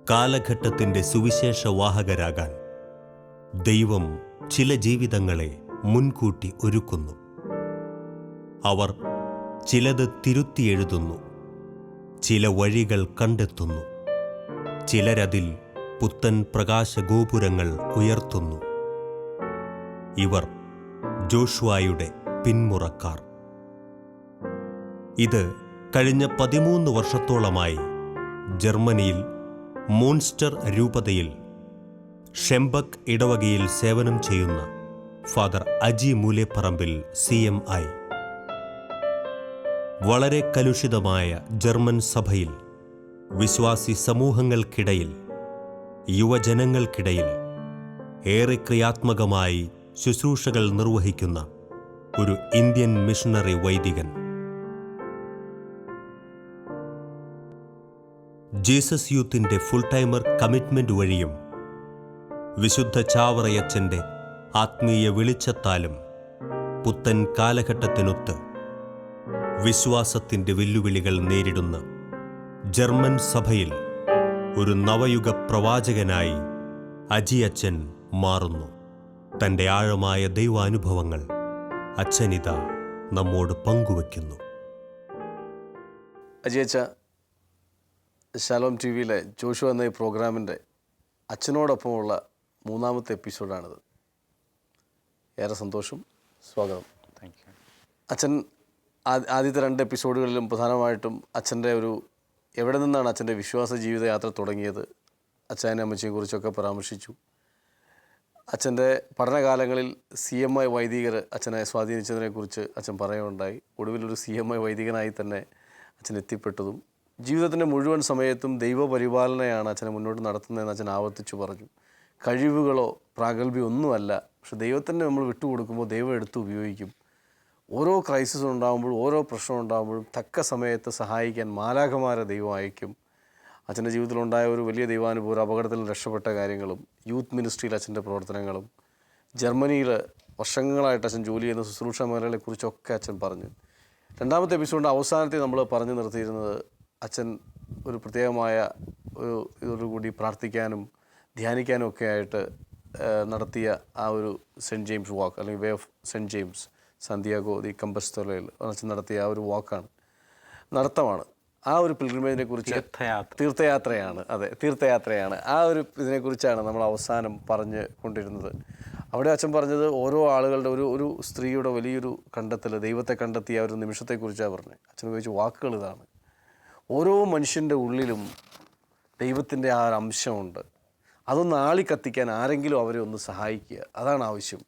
കാലഘട്ടത്തിൻ്റെ സുവിശേഷവാഹകരാകാൻ ദൈവം ചില ജീവിതങ്ങളെ മുൻകൂട്ടി ഒരുക്കുന്നു. അവർ ചിലത് തിരുത്തിയെഴുതുന്നു, ചില വഴികൾ കണ്ടെത്തുന്നു, ചിലരതിൽ പുത്തൻ പ്രകാശഗോപുരങ്ങൾ ഉയർത്തുന്നു. ഇവർ ജോഷുവായുടെ പിന്മുറക്കാർ. ഇത് കഴിഞ്ഞ 13 വർഷത്തോളമായി ജർമ്മനിയിൽ മോൺസ്റ്റർ രൂപതയിൽ ഷെംബക് ഇടവകയിൽ സേവനം ചെയ്യുന്ന ഫാദർ അജി മൂലേപ്പറമ്പിൽ CMI. വളരെ കലുഷിതമായ ജർമ്മൻ സഭയിൽ വിശ്വാസി സമൂഹങ്ങൾക്കിടയിൽ, യുവജനങ്ങൾക്കിടയിൽ ഏറെ ക്രിയാത്മകമായി ശുശ്രൂഷകൾ നിർവഹിക്കുന്ന ഒരു ഇന്ത്യൻ മിഷണറി വൈദികൻ. ജീസസ് യൂത്തിൻ്റെ ഫുൾ ടൈമർ കമ്മിറ്റ്മെൻ്റ് വഴിയും വിശുദ്ധ ചാവറയച്ചൻ്റെ ആത്മീയ വെളിച്ചത്താലും പുത്തൻ കാലഘട്ടത്തിനൊത്ത് വിശ്വാസത്തിൻ്റെ വെല്ലുവിളികൾ നേരിടുന്ന ജർമ്മൻ സഭയിൽ ഒരു നവയുഗ പ്രവാചകനായി അജിയച്ചൻ മാറുന്നു. തൻ്റെ ആഴമായ ദൈവാനുഭവങ്ങൾ അച്ഛനിത നമ്മോട് പങ്കുവയ്ക്കുന്നു. അജിയച്ച, ശാലോം TV-യിലെ ജോഷു എന്ന ഈ പ്രോഗ്രാമിൻ്റെ അച്ഛനോടൊപ്പമുള്ള 3-ാമത്തെ എപ്പിസോഡാണിത്. ഏറെ സന്തോഷം. സ്വാഗതം. Thank you. അച്ഛൻ ആദ്യത്തെ 2 എപ്പിസോഡുകളിലും പ്രധാനമായിട്ടും അച്ഛൻ്റെ എവിടെ നിന്നാണ് അച്ഛൻ്റെ വിശ്വാസ ജീവിതയാത്ര തുടങ്ങിയത്, അച്ഛനെ അമ്മച്ചിയെ കുറിച്ചൊക്കെ പരാമർശിച്ചു. അച്ഛൻ്റെ പഠനകാലങ്ങളിൽ CMI വൈദികർ അച്ഛനെ സ്വാധീനിച്ചതിനെക്കുറിച്ച് അച്ഛൻ പറയുകയുണ്ടായി. ഒടുവിലൊരു CMI വൈദികനായി തന്നെ അച്ഛൻ എത്തിപ്പെട്ടതും ജീവിതത്തിൻ്റെ മുഴുവൻ സമയത്തും ദൈവപരിപാലനയാണ് അച്ഛനെ മുന്നോട്ട് നടത്തുന്നതെന്ന് അച്ഛൻ ആവർത്തിച്ചു പറഞ്ഞു. കഴിവുകളോ പ്രാഗൽഭ്യമോ ഒന്നുമല്ല, പക്ഷെ ദൈവത്തിൻ്റെ നമ്മൾ വിട്ടുകൊടുക്കുമ്പോൾ ദൈവം എടുത്ത് ഉപയോഗിക്കും. ഓരോ ക്രൈസിസ് ഉണ്ടാകുമ്പോഴും ഓരോ പ്രശ്നം ഉണ്ടാകുമ്പോഴും തക്ക സമയത്ത് സഹായിക്കാൻ മാലാഖമാരെ ദൈവം അയക്കും. അച്ഛൻ്റെ ജീവിതത്തിലുണ്ടായ ഒരു വലിയ ദൈവാനുഭവം, അപകടത്തിൽ രക്ഷപ്പെട്ട കാര്യങ്ങളും യൂത്ത് മിനിസ്ട്രിയിൽ അച്ഛൻ്റെ പ്രവർത്തനങ്ങളും ജർമ്മനിയിൽ വർഷങ്ങളായിട്ട് അച്ഛൻ ജോലി ചെയ്യുന്ന ശുശ്രൂഷ മേഖലകളെക്കുറിച്ചൊക്കെ അച്ഛൻ പറഞ്ഞു. 2-ാമത്തെ എപ്പിസോഡിൻ്റെ അവസാനത്തിൽ നമ്മൾ പറഞ്ഞു നിർത്തിയിരുന്നത് അച്ഛൻ ഒരു പ്രത്യേകമായ ഇതോടുകൂടി പ്രാർത്ഥിക്കാനും ധ്യാനിക്കാനും ഒക്കെ ആയിട്ട് നടത്തിയ ആ ഒരു സെൻറ്റ് ജെയിംസ് വാക്ക്, അല്ലെങ്കിൽ way of cent James Santiago ദി കമ്പസ്റ്റോലയിൽ അച്ഛൻ നടത്തിയ ആ ഒരു വാക്കാണ്, നടത്തമാണ്. ആ ഒരു പിൽഗ്രിമേജിനെ കുറിച്ച് തീർത്ഥയാത്രയാണ്. അതെ, തീർത്ഥയാത്രയാണ്. ആ ഒരു ഇതിനെക്കുറിച്ചാണ് നമ്മൾ അവസാനം പറഞ്ഞു കൊണ്ടിരുന്നത്. അവിടെ അച്ഛൻ പറഞ്ഞത് ഓരോ ആളുകളുടെ ഒരു സ്ത്രീയുടെ വലിയൊരു കണ്ടെത്തൽ, ദൈവത്തെ കണ്ടെത്തിയ ഒരു നിമിഷത്തെക്കുറിച്ചാണ് പറഞ്ഞത്. അച്ഛൻ ഉപയോഗിച്ച വാക്കുകൾ ഇതാണ്: ഓരോ മനുഷ്യൻ്റെ ഉള്ളിലും ദൈവത്തിൻ്റെ ആ ഒരു അംശമുണ്ട്. അതൊന്ന് ആളിക്കത്തിക്കാൻ ആരെങ്കിലും അവരെ ഒന്ന് സഹായിക്കുക, അതാണ് ആവശ്യം.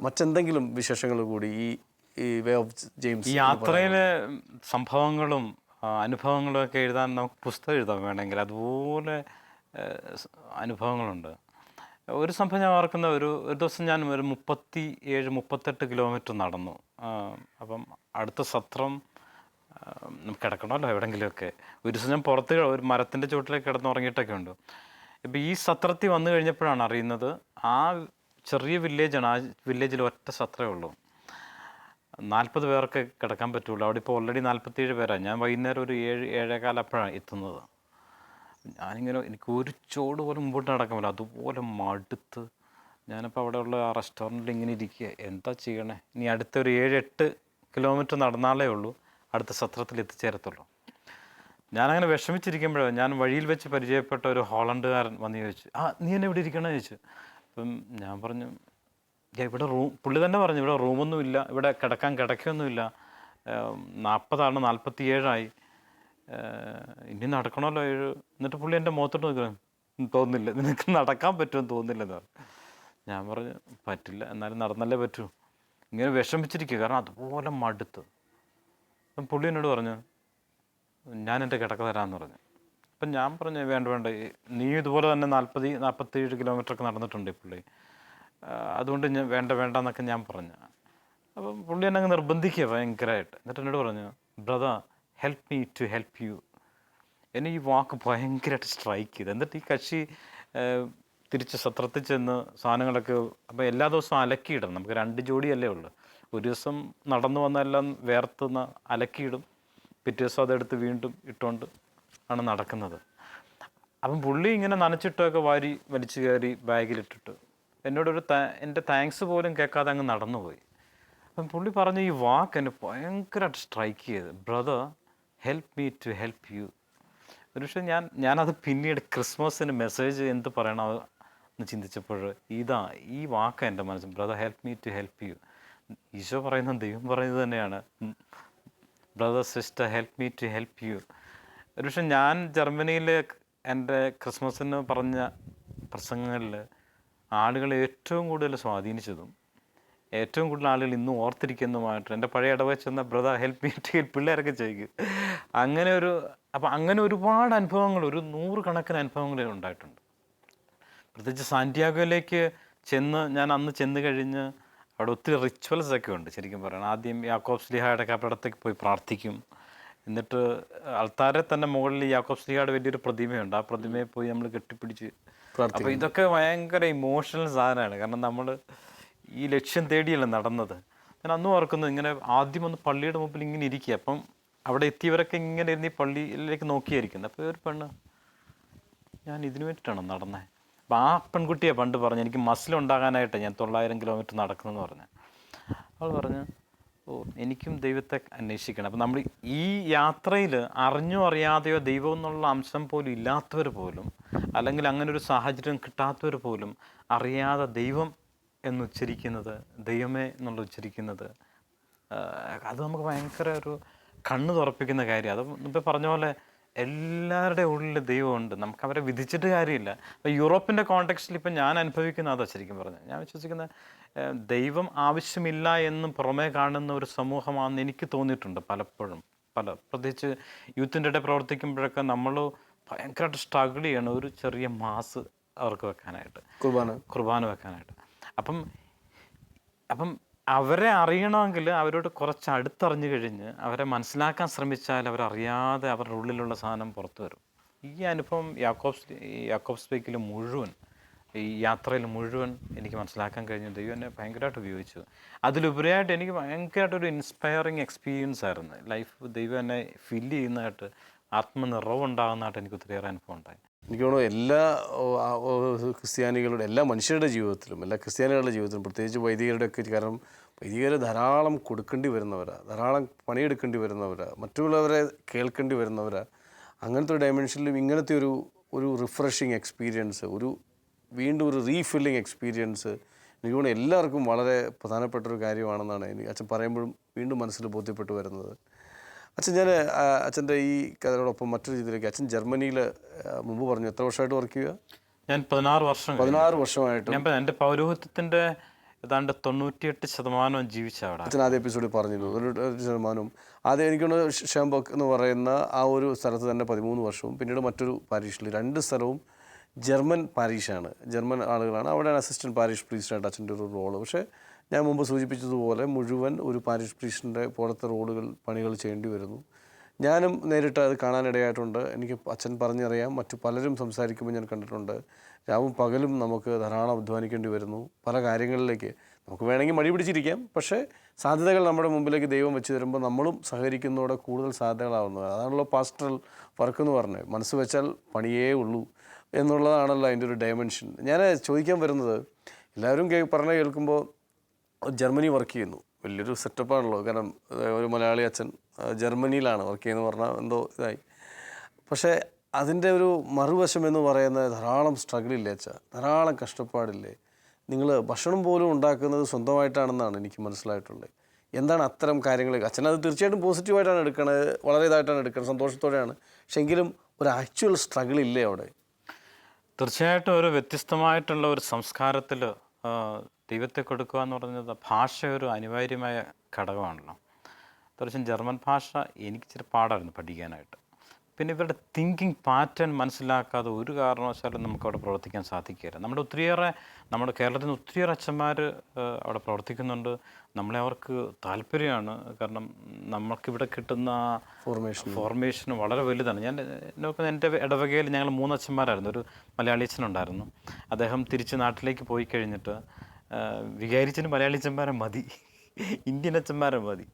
മറ്റെന്തെങ്കിലും വിശേഷങ്ങൾ കൂടി ഈ വേ ഓഫ് ജെയിംസ് ഈ യാത്രയിലെ സംഭവങ്ങളും അനുഭവങ്ങളും ഒക്കെ എഴുതാൻ നമുക്ക് പുസ്തകം എഴുതാൻ വേണമെങ്കിൽ അതുപോലെ അനുഭവങ്ങളുണ്ട്. ഒരു സംഭവം ഞാൻ ഓർക്കുന്ന, ഒരു ദിവസം ഞാൻ ഒരു 37-38 കിലോമീറ്റർ നടന്നു. അപ്പം അടുത്ത സത്രം നമുക്ക് കിടക്കണമല്ലോ എവിടെയെങ്കിലുമൊക്കെ. ഒരു ദിവസം ഞാൻ പുറത്ത് ഒരു മരത്തിൻ്റെ ചുവട്ടിലേക്ക് കിടന്നുറങ്ങിയിട്ടൊക്കെ ഉണ്ട്. ഇപ്പം ഈ സത്രത്തിൽ വന്നു കഴിഞ്ഞപ്പോഴാണ് അറിയുന്നത് ആ ചെറിയ വില്ലേജാണ്. ആ വില്ലേജിൽ ഒറ്റ സത്രമേ ഉള്ളൂ, 40 പേർക്ക് കിടക്കാൻ പറ്റുള്ളൂ. അവിടെ ഇപ്പോൾ ഓൾറെഡി 47 പേരാണ്. ഞാൻ വൈകുന്നേരം ഒരു 7-7:15 അപ്പോഴാണ് എത്തുന്നത്. ഞാനിങ്ങനെ എനിക്ക് ഒരു ചോട് പോലും മുമ്പോട്ട് നടക്കാൻ പറ്റില്ല, അതുപോലെ മടുത്ത് ഞാനിപ്പോൾ അവിടെയുള്ള ആ റെസ്റ്റോറൻറ്റിൽ ഇങ്ങനെ ഇരിക്കുക, എന്താ ചെയ്യണേ. ഇനി അടുത്തൊരു 7-8 കിലോമീറ്റർ നടന്നാലേ ഉള്ളൂ അടുത്ത സത്രത്തിൽ എത്തിച്ചേരത്തുള്ളൂ. ഞാനങ്ങനെ വിഷമിച്ചിരിക്കുമ്പോഴാണ് ഞാൻ വഴിയിൽ വെച്ച് പരിചയപ്പെട്ട ഒരു ഹോളണ്ടുകാരൻ വന്ന് ചോദിച്ചു, നീ എന്നെ ഇവിടെ ഇരിക്കണമെന്ന് ചോദിച്ചു. അപ്പം ഞാൻ പറഞ്ഞു, ഇവിടെ പുള്ളി തന്നെ പറഞ്ഞു, ഇവിടെ റൂമൊന്നുമില്ല, ഇവിടെ കിടക്കൊന്നുമില്ല, 40 47 ഇനി നടക്കണമല്ലോ 7. എന്നിട്ട് പുള്ളി എൻ്റെ മുഖത്തോട്ട് നോക്കണം, തോന്നുന്നില്ല, നിനക്ക് നടക്കാൻ പറ്റുമെന്ന് തോന്നുന്നില്ലെന്ന് പറഞ്ഞു. ഞാൻ പറഞ്ഞു, പറ്റില്ല, എന്നാലും നടന്നല്ലേ പറ്റൂ. ഇങ്ങനെ വിഷമിച്ചിരിക്കുക, കാരണം അതുപോലെ മടുത്ത്. അപ്പം പുള്ളി എന്നോട് പറഞ്ഞു, ഞാൻ എൻ്റെ കിടക്ക തരാമെന്ന് പറഞ്ഞു. അപ്പം ഞാൻ പറഞ്ഞു, വേണ്ട, നീ ഇതുപോലെ തന്നെ 40-47 കിലോമീറ്ററൊക്കെ നടന്നിട്ടുണ്ട് പുള്ളി, അതുകൊണ്ട് ഞാൻ വേണ്ട എന്നൊക്കെ ഞാൻ പറഞ്ഞു. അപ്പം പുള്ളി എന്നെ അങ്ങ് നിർബന്ധിക്കുക ഭയങ്കരമായിട്ട്. എന്നിട്ട് എന്നോട് പറഞ്ഞു, brother help me to help you. എന്നെ ഈ വാക്ക് ഭയങ്കരമായിട്ട് സ്ട്രൈക്ക് ചെയ്തു. എന്നിട്ട് ഈ കക്ഷി തിരിച്ച് സത്രത്തിൽ ചെന്ന് സാധനങ്ങളൊക്കെ, അപ്പോൾ എല്ലാ ദിവസവും അലക്കിയിടണം. നമുക്ക് 2 ജോഡിയല്ലേ ഉള്ളൂ. ഒരു ദിവസം നടന്നു വന്നെല്ലാം വേർത്തുനിന്ന് അലക്കിയിടും, പിറ്റേ ദിവസം അതെടുത്ത് വീണ്ടും ഇട്ടുകൊണ്ട് ആണ് നടക്കുന്നത്. അപ്പം പുള്ളി ഇങ്ങനെ നനച്ചിട്ടൊക്കെ വാരി വലിച്ചു കയറി ബാഗിലിട്ടിട്ട് എന്നോടൊരു എൻ്റെ താങ്ക്സ് പോലും കേൾക്കാതെ അങ്ങ് നടന്നുപോയി. അപ്പം പുള്ളി പറഞ്ഞ ഈ വാക്ക് എന്നെ ഭയങ്കരമായിട്ട് സ്ട്രൈക്ക് ചെയ്ത്, brother help me to help you. ഒരു പക്ഷേ ഞാനത് പിന്നീട് ക്രിസ്മസിന് മെസ്സേജ് എന്ത് പറയണോ എന്ന് ചിന്തിച്ചപ്പോൾ ഈ വാക്ക് എൻ്റെ മനസ്സിൽ, brother help me to help you. Isho പറയുന്ന, ദൈവം പറയുന്നത് തന്നെയാണ്, brother sister help me to help you. ഒരു പക്ഷേ ഞാൻ ജർമ്മനിയിൽ എൻ്റെ ക്രിസ്മസിന് പറഞ്ഞ പ്രസംഗങ്ങളിൽ ആളുകളെ ഏറ്റവും കൂടുതൽ സ്വാധീനിച്ചതും ഏറ്റവും കൂടുതൽ ആളുകൾ ഇന്നും ഓർത്തിരിക്കുന്നതുമായിട്ട് എൻ്റെ പഴയ ഇടവച്ചെന്ന brother help me to help പിള്ളേരൊക്കെ ചെയ്യും. അങ്ങനെ ഒരുപാട് അനുഭവങ്ങൾ, ഒരു 100 കണക്കിന് അനുഭവങ്ങൾ ഉണ്ടായിട്ടുണ്ട്. പ്രത്യേകിച്ച് സാന്റിയാഗോയിലേക്ക് ഞാൻ അന്ന് ചെന്ന് കഴിഞ്ഞ് അവിടെ ഒത്തിരി റിച്വൽസ് ഒക്കെ ഉണ്ട്. ശരിക്കും പറയണം, ആദ്യം യാക്കോബ് ശ്ലീഹായുടെ കബറിടത്തേക്ക് പോയി പ്രാർത്ഥിക്കും. എന്നിട്ട് അൾത്താരെ തന്നെ മുകളിൽ യാക്കോബ് ശ്ലീഹായുടെ വലിയൊരു പ്രതിമയുണ്ട്. ആ പ്രതിമയെ പോയി നമ്മൾ കെട്ടിപ്പിടിച്ച്. അപ്പോൾ ഇതൊക്കെ ഭയങ്കര ഇമോഷണൽ സാധനമാണ്. കാരണം നമ്മൾ ഈ ലക്ഷ്യം തേടിയല്ല നടന്നത്. ഞാൻ അന്നും ഓർക്കുന്നു, ഇങ്ങനെ ആദ്യം ഒന്ന് പള്ളിയുടെ മുമ്പിൽ ഇങ്ങനെ ഇരിക്കുക. അപ്പം അവിടെ എത്തിയവരൊക്കെ ഇങ്ങനെ ഇരുന്ന് ഈ പള്ളിയിലേക്ക് നോക്കിയായിരിക്കുന്നത്. അപ്പോൾ ഒരു പെണ്ണ്, ഞാൻ ഇതിനു വേണ്ടിയിട്ടാണോ നടന്നത്? അപ്പം ആ പെൺകുട്ടിയെ പണ്ട് പറഞ്ഞു, എനിക്ക് മസിലുണ്ടാകാനായിട്ട് ഞാൻ 900 കിലോമീറ്റർ നടക്കുന്നതെന്ന് പറഞ്ഞു. അവൾ പറഞ്ഞു, എനിക്കും ദൈവത്തെ അന്വേഷിക്കണം. അപ്പം നമ്മൾ ഈ യാത്രയിൽ അറിഞ്ഞോ അറിയാതെയോ ദൈവം എന്നുള്ള അംശം പോലും ഇല്ലാത്തവർ പോലും, അല്ലെങ്കിൽ അങ്ങനെ ഒരു സാഹചര്യം കിട്ടാത്തവർ പോലും അറിയാതെ ദൈവം എന്നുച്ചരിക്കുന്നത്, ദൈവമേ എന്നുള്ള ഉച്ചരിക്കുന്നത്, അത് നമുക്ക് ഭയങ്കര ഒരു കണ്ണ് തുറപ്പിക്കുന്ന കാര്യം. അത് ഇപ്പോൾ പറഞ്ഞ പോലെ എല്ലാവരുടെ ഉള്ളിൽ ദൈവമുണ്ട്. നമുക്ക് അവരെ വിധിച്ചിട്ട് കാര്യമില്ല. അപ്പോൾ യൂറോപ്പിൻ്റെ കോണ്ടെക്സ്റ്റിൽ ഇപ്പം ഞാൻ അനുഭവിക്കുന്ന അതാ ശരിക്കും പറഞ്ഞത്. ഞാൻ വിശ്വസിക്കുന്ന ദൈവം ആവശ്യമില്ല എന്നും പുറമേ കാണുന്ന ഒരു സമൂഹമാണെന്ന് എനിക്ക് തോന്നിയിട്ടുണ്ട് പലപ്പോഴും. പ്രത്യേകിച്ച് യൂത്തിൻ്റെ ഇടയിൽ പ്രവർത്തിക്കുമ്പോഴൊക്കെ നമ്മൾ ഭയങ്കരമായിട്ട് സ്ട്രഗിൾ ചെയ്യണം ഒരു ചെറിയ മാസ് അവർക്ക് വെക്കാനായിട്ട്, കുർബാന വെക്കാനായിട്ട്. അപ്പം അവരെ അറിയണമെങ്കിൽ അവരോട് കുറച്ച് അടുത്തറിഞ്ഞു കഴിഞ്ഞ് അവരെ മനസ്സിലാക്കാൻ ശ്രമിച്ചാൽ അവരറിയാതെ അവരുടെ ഉള്ളിലുള്ള സാധനം പുറത്തു വരും. ഈ അനുഭവം യാക്കോബ്സ് സ്പീക്കിൽ മുഴുവൻ, ഈ യാത്രയിൽ മുഴുവൻ എനിക്ക് മനസ്സിലാക്കാൻ കഴിഞ്ഞു. ദൈവം എന്നെ ഭയങ്കരമായിട്ട് ഉപയോഗിച്ചു. അതിലുപരിയായിട്ട് എനിക്ക് ഭയങ്കരമായിട്ടൊരു ഇൻസ്പയറിങ് എക്സ്പീരിയൻസ് ആയിരുന്നു ലൈഫ്. ദൈവം എന്നെ ഫില്ല് ചെയ്യുന്നതായിട്ട്, ആത്മനിറവുണ്ടാകുന്നതായിട്ട് എനിക്ക് ഒത്തിരിയേറെ അനുഭവം ഉണ്ടായി. എനിക്ക് തോന്നുന്നു എല്ലാ ക്രിസ്ത്യാനികളുടെ, എല്ലാ മനുഷ്യരുടെ ജീവിതത്തിലും, എല്ലാ ക്രിസ്ത്യാനികളുടെ ജീവിതത്തിലും, പ്രത്യേകിച്ച് വൈദികരുടെയൊക്കെ, കാരണം വൈദികർ ധാരാളം കൊടുക്കേണ്ടി വരുന്നവരാണ്, ധാരാളം പണിയെടുക്കേണ്ടി വരുന്നവരാണ്, മറ്റുള്ളവരെ കേൾക്കേണ്ടി വരുന്നവരാണ്. അങ്ങനത്തെ ഒരു ഡയമെൻഷനിലും ഇങ്ങനത്തെ ഒരു റിഫ്രഷിങ് എക്സ്പീരിയൻസ്, വീണ്ടും ഒരു റീഫില്ലിങ് എക്സ്പീരിയൻസ് എനിക്ക് തോന്നുന്നു എല്ലാവർക്കും വളരെ പ്രധാനപ്പെട്ടൊരു കാര്യമാണെന്നാണ് എനിക്ക് അച്ഛൻ പറയുമ്പോഴും വീണ്ടും മനസ്സിൽ ബോധ്യപ്പെട്ടു വരുന്നത്. അച്ഛൻ, ഞാൻ അച്ഛൻ്റെ ഈ കഥയോടൊപ്പം മറ്റൊരു രീതിയിലേക്ക്, അച്ഛൻ ജർമ്മനിയിൽ മുമ്പ് പറഞ്ഞു എത്ര വർഷമായിട്ട് വർക്ക് ചെയ്യുക? ഞാൻ 16 വർഷമായിട്ട്. ഞാൻ എൻ്റെ പൗരോഹിത്യത്തിൻ്റെ ഏതാണ്ട് 98% ജീവിച്ച അവിടെ. അച്ഛൻ ആദ്യ എപ്പിസോഡിൽ പറഞ്ഞിരുന്നു 1% ആദ്യം എനിക്കൊന്ന് ഷാംബോക്ക് എന്ന് പറയുന്ന ആ ഒരു സ്ഥലത്ത് തന്നെ 13 വർഷവും, പിന്നീട് മറ്റൊരു പാരീഷിൽ, 2 സ്ഥലവും ജർമ്മൻ പാരീഷാണ്, ജർമ്മൻ ആളുകളാണ്. അവിടെയാണ് അസിസ്റ്റൻറ്റ് പാരീഷ് പ്രീസ്റ്റായിട്ട് അച്ഛൻ്റെ ഒരു റോള്. പക്ഷേ ഞാൻ മുമ്പ് സൂചിപ്പിച്ചതുപോലെ മുഴുവൻ ഒരു പാരീഷ് പ്രീസ്റ്റിൻ്റെ പോലത്തെ പണികൾ ചെയ്യേണ്ടി വരുന്നു. ഞാനും നേരിട്ട് അത് കാണാനിടയായിട്ടുണ്ട്. എനിക്ക് അച്ഛൻ പറഞ്ഞറിയാം, മറ്റു പലരും സംസാരിക്കുമ്പോൾ ഞാൻ കണ്ടിട്ടുണ്ട്, രാവും പകലും നമുക്ക് ധാരാളം അധ്വാനിക്കേണ്ടി വരുന്നു പല കാര്യങ്ങളിലേക്ക്. നമുക്ക് വേണമെങ്കിൽ മടി പിടിച്ചിരിക്കാം, പക്ഷേ സാധ്യതകൾ നമ്മുടെ മുമ്പിലേക്ക് ദൈവം വെച്ച് തരുമ്പോൾ നമ്മളും സഹകരിക്കുന്നതോടെ കൂടുതൽ സാധ്യതകളാവുന്നത്. അതാണല്ലോ പാസ്റ്ററൽ വർക്ക് എന്ന് പറഞ്ഞത്. മനസ്സ് വെച്ചാൽ പണിയേ ഉള്ളൂ എന്നുള്ളതാണല്ലോ അതിൻ്റെ ഒരു ഡയമെൻഷൻ. ഞാൻ ചോദിക്കാൻ വരുന്നത്, എല്ലാവരും കേൾക്കുമ്പോൾ ജർമ്മനി വർക്ക് ചെയ്യുന്നു, വലിയൊരു സെറ്റപ്പാണല്ലോ. കാരണം ഒരു മലയാളി അച്ഛൻ ജർമ്മനിയിലാണ് വർക്ക് ചെയ്യുന്നത് പറഞ്ഞാൽ എന്തോ ഇതായി. പക്ഷേ അതിൻ്റെ ഒരു മറുവശം എന്ന് പറയുന്നത് ധാരാളം സ്ട്രഗിളില്ലേ അച്ഛാ, ധാരാളം കഷ്ടപ്പാടില്ലേ? നിങ്ങൾ ഭക്ഷണം പോലും ഉണ്ടാക്കുന്നത് സ്വന്തമായിട്ടാണെന്നാണ് എനിക്ക് മനസ്സിലായിട്ടുള്ളത്. എന്താണ് അത്തരം കാര്യങ്ങൾ? അച്ഛൻ അത് തീർച്ചയായിട്ടും പോസിറ്റീവായിട്ടാണ് എടുക്കണത്, വളരെ ഇതായിട്ടാണ് എടുക്കുന്നത്, സന്തോഷത്തോടെയാണ്. പക്ഷെ എങ്കിലും ഒരു ആക്ച്വൽ സ്ട്രഗിൾ ഇല്ലേ അവിടെ? തീർച്ചയായിട്ടും ഒരു വ്യത്യസ്തമായിട്ടുള്ള ഒരു സംസ്കാരത്തിൽ ദൈവത്തെ കൊടുക്കുക എന്ന് പറയുന്നത് ഭാഷ ഒരു അനിവാര്യമായ ഘടകമാണല്ലോ. തീർച്ചയായും ജർമ്മൻ ഭാഷ എനിക്ക് ഇച്ചിരി പാടായിരുന്നു പഠിക്കാനായിട്ട്. പിന്നെ ഇവരുടെ തിങ്കിങ് പാറ്റേൺ മനസ്സിലാക്കാതെ ഒരു കാരണവശാലും നമുക്കവിടെ പ്രവർത്തിക്കാൻ സാധിക്കില്ല. നമ്മുടെ കേരളത്തിൽ നിന്ന് ഒത്തിരിയേറെ അച്ഛന്മാർ അവിടെ പ്രവർത്തിക്കുന്നുണ്ട്. നമ്മളെ അവർക്ക് താല്പര്യമാണ്. കാരണം നമുക്കിവിടെ കിട്ടുന്ന ഫോർമേഷൻ വളരെ വലുതാണ്. എൻ്റെ ഇടവകയിൽ ഞങ്ങൾ 3 അച്ഛന്മാരായിരുന്നു. ഒരു മലയാളി അച്ഛനുണ്ടായിരുന്നു. അദ്ദേഹം തിരിച്ച് നാട്ടിലേക്ക് പോയി കഴിഞ്ഞിട്ട് വികാരിച്ചിന് മലയാളി അച്ഛന്മാരെ മതി, ഇന്ത്യൻ അച്ഛന്മാരെ മതി.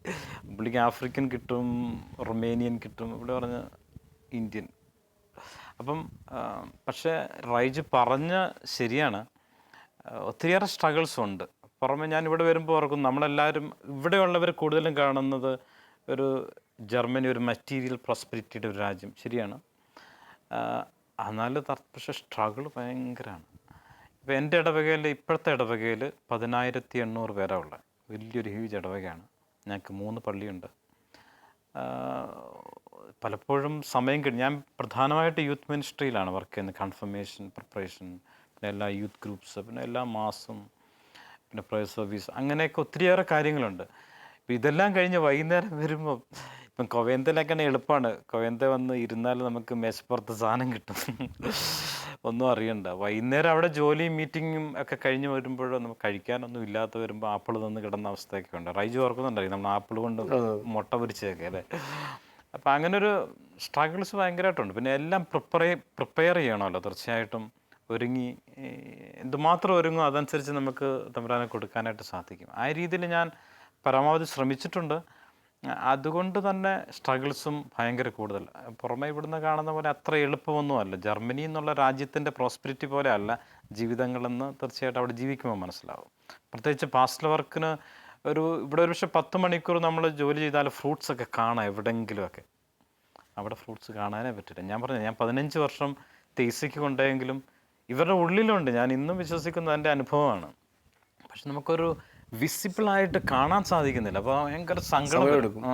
പുള്ളിക്ക് ആഫ്രിക്കൻ കിട്ടും, റൊമേനിയൻ കിട്ടും. ഇവിടെ പറഞ്ഞ ഇന്ത്യൻ അപ്പം പക്ഷേ റൈജ് പറഞ്ഞ ശരിയാണ്, ഒത്തിരിയേറെ സ്ട്രഗിൾസ് ഉണ്ട്. പുറമെ ഞാൻ ഇവിടെ വരുമ്പോൾ ഓർക്കും, നമ്മളെല്ലാവരും ഇവിടെയുള്ളവർ കൂടുതലും കാണുന്നത് ഒരു ജർമ്മനി ഒരു മെറ്റീരിയൽ പ്രോസ്പെരിറ്റിയുടെ ഒരു രാജ്യം, ശരിയാണ്. എന്നാലും പക്ഷേ സ്ട്രഗിൾ ഭയങ്കരമാണ്. ഇപ്പോൾ എൻ്റെ ഇടവകയിൽ, ഇപ്പോഴത്തെ ഇടവകയിൽ 10,800 പേരാണ് ഉള്ളത്. വലിയൊരു ഹ്യൂജ് ഇടവകയാണ്. ഞങ്ങൾക്ക് 3 പള്ളിയുണ്ട്. പലപ്പോഴും സമയം ഞാൻ പ്രധാനമായിട്ട് യൂത്ത് മിനിസ്ട്രിയിലാണ് വർക്ക് ചെയ്യുന്നത്. കൺഫർമേഷൻ പ്രിപ്പറേഷൻ, പിന്നെ എല്ലാ യൂത്ത് ഗ്രൂപ്പ്സ്, പിന്നെ എല്ലാ മാസും, പിന്നെ പ്രയർ സർവീസ്, അങ്ങനെയൊക്കെ ഒത്തിരിയേറെ കാര്യങ്ങളുണ്ട്. ഇപ്പം ഇതെല്ലാം കഴിഞ്ഞ് വൈകുന്നേരം വരുമ്പോൾ, ഇപ്പം കൊവേന്തയിലൊക്കെ എളുപ്പമാണ്. കൊവേന്ത വന്ന് ഇരുന്നാൽ നമുക്ക് മേശപ്പുറത്ത് സാധനം കിട്ടും, ഒന്നും അറിയണ്ട. വൈകുന്നേരം അവിടെ ജോലിയും മീറ്റിങ്ങും ഒക്കെ കഴിഞ്ഞ് വരുമ്പോഴോ നമുക്ക് കഴിക്കാനൊന്നും ഇല്ലാത്ത വരുമ്പോൾ ആപ്പിൾ നിന്ന് കിടന്ന അവസ്ഥയൊക്കെ ഉണ്ട്. റൈജ് ഓർക്കുന്നുണ്ടായി നമ്മൾ ആപ്പിൾ കൊണ്ട് മുട്ട പൊരിച്ചതൊക്കെ അല്ലേ. അപ്പം അങ്ങനൊരു സ്ട്രഗിൾസ് ഭയങ്കരമായിട്ടുണ്ട്. പിന്നെ എല്ലാം പ്രിപ്പയർ ചെയ്യണമല്ലോ തീർച്ചയായിട്ടും. ഒരുങ്ങി എന്തുമാത്രം ഒരുങ്ങും അതനുസരിച്ച് നമുക്ക് തമ്പുരാനെ കൊടുക്കാനായിട്ട് സാധിക്കും. ആ രീതിയിൽ ഞാൻ പരമാവധി ശ്രമിച്ചിട്ടുണ്ട്. അതുകൊണ്ട് തന്നെ സ്ട്രഗിൾസും ഭയങ്കര കൂടുതൽ. പുറമെ ഇവിടുന്ന് കാണുന്ന പോലെ അത്ര എളുപ്പമൊന്നുമല്ല. ജർമ്മനി എന്നുള്ള രാജ്യത്തിൻ്റെ പ്രോസ്പെരിറ്റി പോലെ അല്ല ജീവിതങ്ങളെന്ന് തീർച്ചയായിട്ടും അവിടെ ജീവിക്കുമ്പോൾ മനസ്സിലാവും. പ്രത്യേകിച്ച് പാസ്റ്റൽ വർക്കിന് ഇവിടെ ഒരു പക്ഷേ 10 മണിക്കൂർ നമ്മൾ ജോലി ചെയ്താൽ ഫ്രൂട്ട്സൊക്കെ കാണാം എവിടെയെങ്കിലുമൊക്കെ. അവിടെ ഫ്രൂട്ട്സ് കാണാനേ പറ്റില്ല. ഞാൻ പറഞ്ഞു, ഞാൻ 15 വർഷം തെയ്സയ്ക്ക് കൊണ്ടുപോയെങ്കിലും ഇവരുടെ ഉള്ളിലുണ്ട്. ഞാൻ ഇന്നും വിശ്വസിക്കുന്നത് എൻ്റെ അനുഭവമാണ്. പക്ഷെ നമുക്കൊരു വിസിബിളായിട്ട് കാണാൻ സാധിക്കുന്നില്ല. അപ്പോൾ ഭയങ്കര സങ്കടം എടുക്കും.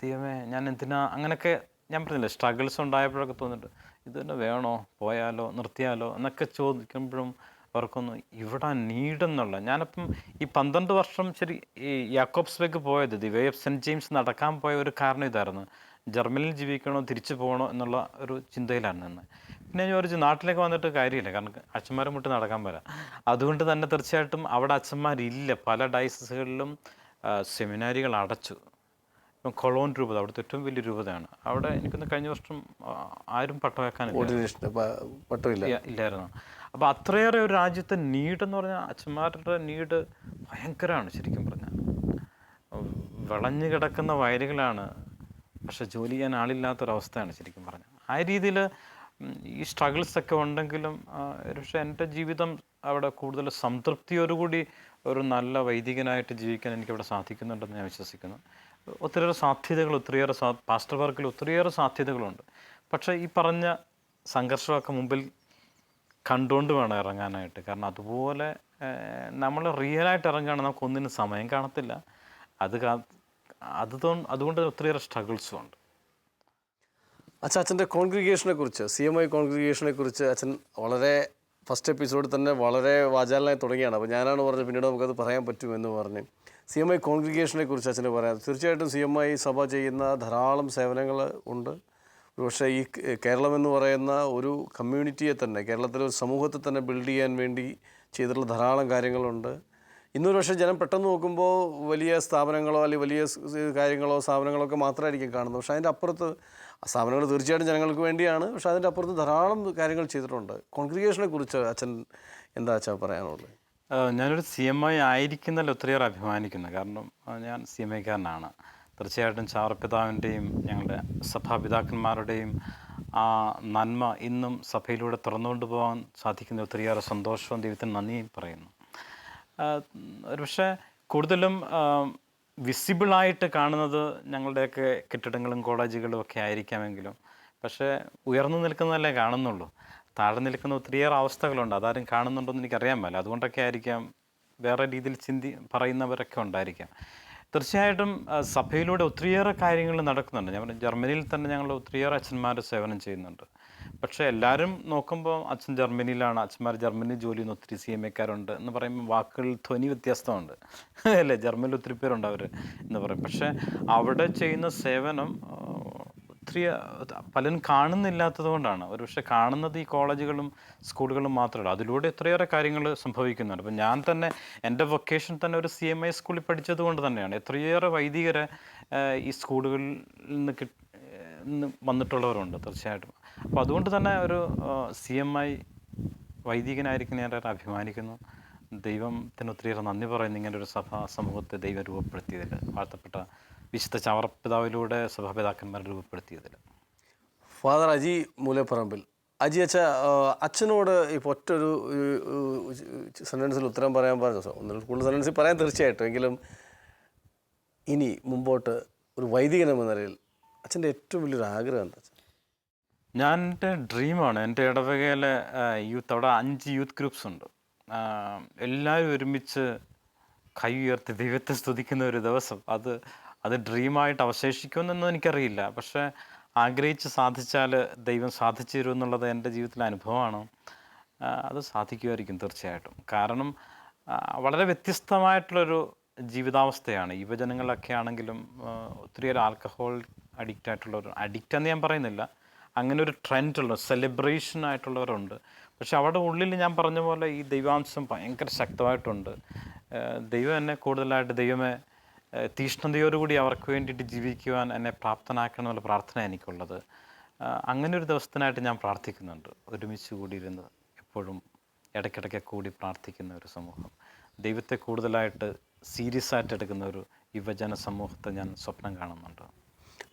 ദൈവമേ, ഞാൻ എന്തിനാ അങ്ങനെയൊക്കെ. ഞാൻ പറഞ്ഞില്ലേ, സ്ട്രഗിൾസ് ഉണ്ടായപ്പോഴൊക്കെ തോന്നിട്ട് ഇത് തന്നെ വേണോ, പോയാലോ, നിർത്തിയാലോ എന്നൊക്കെ ചോദിക്കുമ്പോഴും അവർക്കൊന്നും ഇവിടെ നീഡെന്നുള്ള. ഞാനപ്പം ഈ 12 വർഷം ശരി ഈ യാക്കോബ്സ്ബർഗ് പോയത്, the way of cent James നടക്കാൻ പോയ ഒരു കാരണം ഇതായിരുന്നു. ജർമ്മനിയിൽ ജീവിക്കണോ തിരിച്ചു പോകണോ എന്നുള്ള ഒരു ചിന്തയിലാണ് നിന്ന്. പിന്നെ ഞാൻ വിചാരിച്ചു നാട്ടിലേക്ക് വന്നിട്ട് കാര്യമില്ല, കാരണം അച്ഛന്മാരെ മുട്ട് നടക്കാൻ പറ്റില്ല. അതുകൊണ്ട് തന്നെ തീർച്ചയായിട്ടും അവിടെ അച്ഛന്മാരില്ല. പല ഡയസിസുകളിലും സെമിനാരികൾ അടച്ചു. ഇപ്പം കൊളോൺ രൂപത അവിടുത്തെ ഏറ്റവും വലിയ രൂപതയാണ്. അവിടെ എനിക്കൊന്ന് കഴിഞ്ഞ വർഷം ആരും പട്ടം ഇല്ലായിരുന്നു. അപ്പോൾ അത്രയേറെ ഒരു രാജ്യത്തെ നീഡെന്ന് പറഞ്ഞാൽ അച്ഛന്മാരുടെ നീഡ് ഭയങ്കരമാണ്. ശരിക്കും പറഞ്ഞാൽ വിളഞ്ഞു കിടക്കുന്ന വയലുകളാണ്, പക്ഷെ ജോലി ചെയ്യാൻ ആളില്ലാത്തൊരവസ്ഥയാണ് ശരിക്കും പറഞ്ഞാൽ. ആ രീതിയിൽ ഈ സ്ട്രഗിൾസൊക്കെ ഉണ്ടെങ്കിലും പക്ഷേ എൻ്റെ ജീവിതം അവിടെ കൂടുതൽ സംതൃപ്തിയോടുകൂടി ഒരു നല്ല വൈദികനായിട്ട് ജീവിക്കാൻ എനിക്കവിടെ സാധിക്കുന്നുണ്ടെന്ന് ഞാൻ വിശ്വസിക്കുന്നു. ഒത്തിരിയേറെ സാധ്യതകൾ, പാസ്റ്റർ വർക്കിൽ ഒത്തിരിയേറെ സാധ്യതകളുണ്ട്. പക്ഷേ ഈ പറഞ്ഞ സംഘർഷമൊക്കെ മുമ്പിൽ കണ്ടുകൊണ്ട് വേണം ഇറങ്ങാനായിട്ട്. കാരണം അതുപോലെ നമ്മൾ റിയലായിട്ട് ഇറങ്ങുകയാണെങ്കിൽ നമുക്കൊന്നിനും സമയം കാണത്തില്ല. അതുകൊണ്ട് ഒത്തിരിയേറെ സ്ട്രഗിൾസും ഉണ്ട്. അച്ഛൻ്റെ കോൺഗ്രിഗേഷനെ കുറിച്ച്, CMI കോൺഗ്രിഗേഷനെ കുറിച്ച് അച്ഛൻ വളരെ ഫസ്റ്റ് എപ്പിസോഡിൽ തന്നെ വളരെ വാചാലനായി തുടങ്ങിയാണ്. അപ്പോൾ ഞാനാണ് പറഞ്ഞത് പിന്നീട് നമുക്കത് പറയാൻ പറ്റുമെന്ന് പറഞ്ഞ്. CMI കോൺഗ്രിഗേഷനെ കുറിച്ച് അച്ഛന് പറയാം. തീർച്ചയായിട്ടും CMI സഭ ചെയ്യുന്ന ധാരാളം സേവനങ്ങൾ ഉണ്ട്. പക്ഷേ ഈ കേരളം എന്ന് പറയുന്ന ഒരു കമ്മ്യൂണിറ്റിയെ തന്നെ, കേരളത്തിലെ ഒരു സമൂഹത്തെ തന്നെ ബിൽഡ് ചെയ്യാൻ വേണ്ടി ചെയ്തിട്ടുള്ള ധാരാളം കാര്യങ്ങളുണ്ട്. ഇന്നൊരു പക്ഷേ ജനം പെട്ടെന്ന് നോക്കുമ്പോൾ വലിയ സ്ഥാപനങ്ങളോ അല്ലെങ്കിൽ വലിയ കാര്യങ്ങളോ സ്ഥാപനങ്ങളോ ഒക്കെ മാത്രമായിരിക്കും കാണുന്നത്. പക്ഷേ അതിൻ്റെ അപ്പുറത്ത് സ്ഥാപനങ്ങൾ തീർച്ചയായിട്ടും ജനങ്ങൾക്ക് വേണ്ടിയാണ്. പക്ഷേ അതിൻ്റെ അപ്പുറത്ത് ധാരാളം കാര്യങ്ങൾ ചെയ്തിട്ടുണ്ട്. കോൺഗ്രിഗേഷനെ കുറിച്ച് അച്ഛൻ എന്താ അച്ഛാ പറയാനുള്ളത്? ഞാനൊരു CMI ആയിരിക്കുന്നതിൽ ഒത്തിരിയേറെ അഭിമാനിക്കുന്നു. കാരണം ഞാൻ CMIക്കാരനാണ്. തീർച്ചയായിട്ടും ചാവറപ്പിതാവിൻ്റെയും ഞങ്ങളുടെ സഭാപിതാക്കന്മാരുടെയും ആ നന്മ ഇന്നും സഭയിലൂടെ തുറന്നുകൊണ്ട് പോകാൻ സാധിക്കുന്ന ഒത്തിരിയേറെ സന്തോഷവും ദൈവത്തിന് നന്ദിയും പറയുന്നു. പക്ഷേ കൂടുതലും വിസിബിളായിട്ട് കാണുന്നത് ഞങ്ങളുടെയൊക്കെ കെട്ടിടങ്ങളും കോളേജുകളും ഒക്കെ ആയിരിക്കാമെങ്കിലും, പക്ഷേ ഉയർന്നു നിൽക്കുന്നതല്ലേ കാണുന്നുള്ളൂ. താഴെ നിൽക്കുന്ന ഒത്തിരിയേറെ അവസ്ഥകളുണ്ട്. അതാരും കാണുന്നുണ്ടോയെന്ന് എനിക്കറിയാൻ പറ്റില്ല. അതുകൊണ്ടൊക്കെ ആയിരിക്കാം വേറെ രീതിയിൽ പറയുന്നവരൊക്കെ ഉണ്ടായിരിക്കാം. തീർച്ചയായിട്ടും സഭയിലൂടെ ഒത്തിരിയേറെ കാര്യങ്ങൾ നടക്കുന്നുണ്ട്. ഞാൻ പറഞ്ഞു, ജർമ്മനിയിൽ തന്നെ ഞങ്ങൾ ഒത്തിരിയേറെ അച്ഛന്മാർ സേവനം ചെയ്യുന്നുണ്ട്. പക്ഷേ എല്ലാവരും നോക്കുമ്പോൾ അച്ഛൻ ജർമ്മനിയിലാണ്, അച്ഛന്മാർ ജർമ്മനിയിൽ ജോലി ചെയ്യുന്ന ഒത്തിരി CMIക്കാരുണ്ട് എന്ന് പറയുമ്പോൾ വാക്കുകളിൽ ധ്വനി വ്യത്യസ്തമുണ്ട് അല്ലേ. ജർമ്മനിയിൽ ഒത്തിരി പേരുണ്ട് അവർ എന്ന് പറയും. പക്ഷേ അവിടെ ചെയ്യുന്ന സേവനം ഒത്തിരി പലരും കാണുന്നില്ലാത്തത് കൊണ്ടാണ്. ഒരു പക്ഷേ കാണുന്നത് ഈ കോളേജുകളും സ്കൂളുകളും മാത്രമല്ല, അതിലൂടെ എത്രയേറെ കാര്യങ്ങൾ സംഭവിക്കുന്നുണ്ട്. അപ്പം ഞാൻ തന്നെ എൻ്റെ വൊക്കേഷൻ തന്നെ ഒരു CMI സ്കൂളിൽ പഠിച്ചത് കൊണ്ട് തന്നെയാണ്. എത്രയേറെ വൈദികരെ ഈ സ്കൂളുകളിൽ നിന്ന് വന്നിട്ടുള്ളവരുണ്ട് തീർച്ചയായിട്ടും. അപ്പോൾ അതുകൊണ്ട് തന്നെ ഒരു CMI വൈദികനായിരിക്കും ഞാൻ അഭിമാനിക്കുന്നു. ദൈവത്തിന് ഒത്തിരിയേറെ നന്ദി പറയുന്നു ഇങ്ങനെ ഒരു സഭാ സമൂഹത്തെ ദൈവം രൂപപ്പെടുത്തിയതിൽ, വാഴ്ത്തപ്പെട്ട വിശുദ്ധ ചാവറപ്പിതാവിലൂടെ സഭാപിതാക്കന്മാർ രൂപപ്പെടുത്തിയതിൽ. ഫാദർ അജി മൂലപ്പറമ്പിൽ അജി അച്ഛ, അച്ഛനോട് ഇപ്പോൾ ഒറ്റൊരു സെൻറ്റൻസിൽ ഉത്തരം പറയാൻ പറഞ്ഞു, ഒന്നിൽ കൂടുതൽ സെൻറ്റൻസിൽ പറയാൻ തീർച്ചയായിട്ടും, എങ്കിലും ഇനി മുമ്പോട്ട് ഒരു വൈദികൻ എന്ന നിലയിൽ അച്ഛൻ്റെ ഏറ്റവും വലിയൊരു ആഗ്രഹം എന്താ? ഞാൻ എൻ്റെ ഡ്രീമാണ് എൻ്റെ ഇടവകയിലെ യൂത്ത്, അവിടെ 5 യൂത്ത് ഗ്രൂപ്പ്സ് ഉണ്ട്. എല്ലാവരും ഒരുമിച്ച് കൈ ഉയർത്തി ദൈവത്തെ സ്തുതിക്കുന്ന ഒരു ദിവസം, അത് ഡ്രീമായിട്ട് അവശേഷിക്കുമെന്നൊന്നും എനിക്കറിയില്ല. പക്ഷേ ആഗ്രഹിച്ച് സാധിച്ചാൽ ദൈവം സാധിച്ചു തരും എന്നുള്ളത് എൻ്റെ ജീവിതത്തിലെ അനുഭവമാണ്. അത് സാധിക്കുമായിരിക്കും തീർച്ചയായിട്ടും. കാരണം വളരെ വ്യത്യസ്തമായിട്ടുള്ളൊരു ജീവിതാവസ്ഥയാണ്. യുവജനങ്ങളൊക്കെ ആണെങ്കിലും ഒത്തിരിയേറെ ആൽക്കഹോൾ അഡിക്റ്റ് ആയിട്ടുള്ളവർ, അഡിക്റ്റ് എന്ന് ഞാൻ പറയുന്നില്ല, അങ്ങനെ ഒരു ട്രെൻഡുള്ള സെലിബ്രേഷൻ ആയിട്ടുള്ളവരുണ്ട്. പക്ഷെ അവിടെ ഉള്ളിൽ ഞാൻ പറഞ്ഞ പോലെ ഈ ദൈവാംശം ഭയങ്കര ശക്തമായിട്ടുണ്ട്. ദൈവം എന്നെ കൂടുതലായിട്ട്, ദൈവമേ തീഷ്ണതയോടുകൂടി അവർക്ക് വേണ്ടിയിട്ട് ജീവിക്കുവാൻ എന്നെ പ്രാപ്തനാക്കണമെന്നുള്ള പ്രാർത്ഥന എനിക്കുള്ളത്. അങ്ങനെ ഒരു ദിവസത്തിനായിട്ട് ഞാൻ പ്രാർത്ഥിക്കുന്നുണ്ട്. ഒരുമിച്ച് കൂടിയിരുന്ന് എപ്പോഴും ഇടയ്ക്കിടയ്ക്ക് കൂടി പ്രാർത്ഥിക്കുന്ന ഒരു സമൂഹം, ദൈവത്തെ കൂടുതലായിട്ട് സീരിയസ് ആയിട്ട് എടുക്കുന്ന ഒരു യുവജന സമൂഹത്തെ ഞാൻ സ്വപ്നം കാണുന്നുണ്ട്.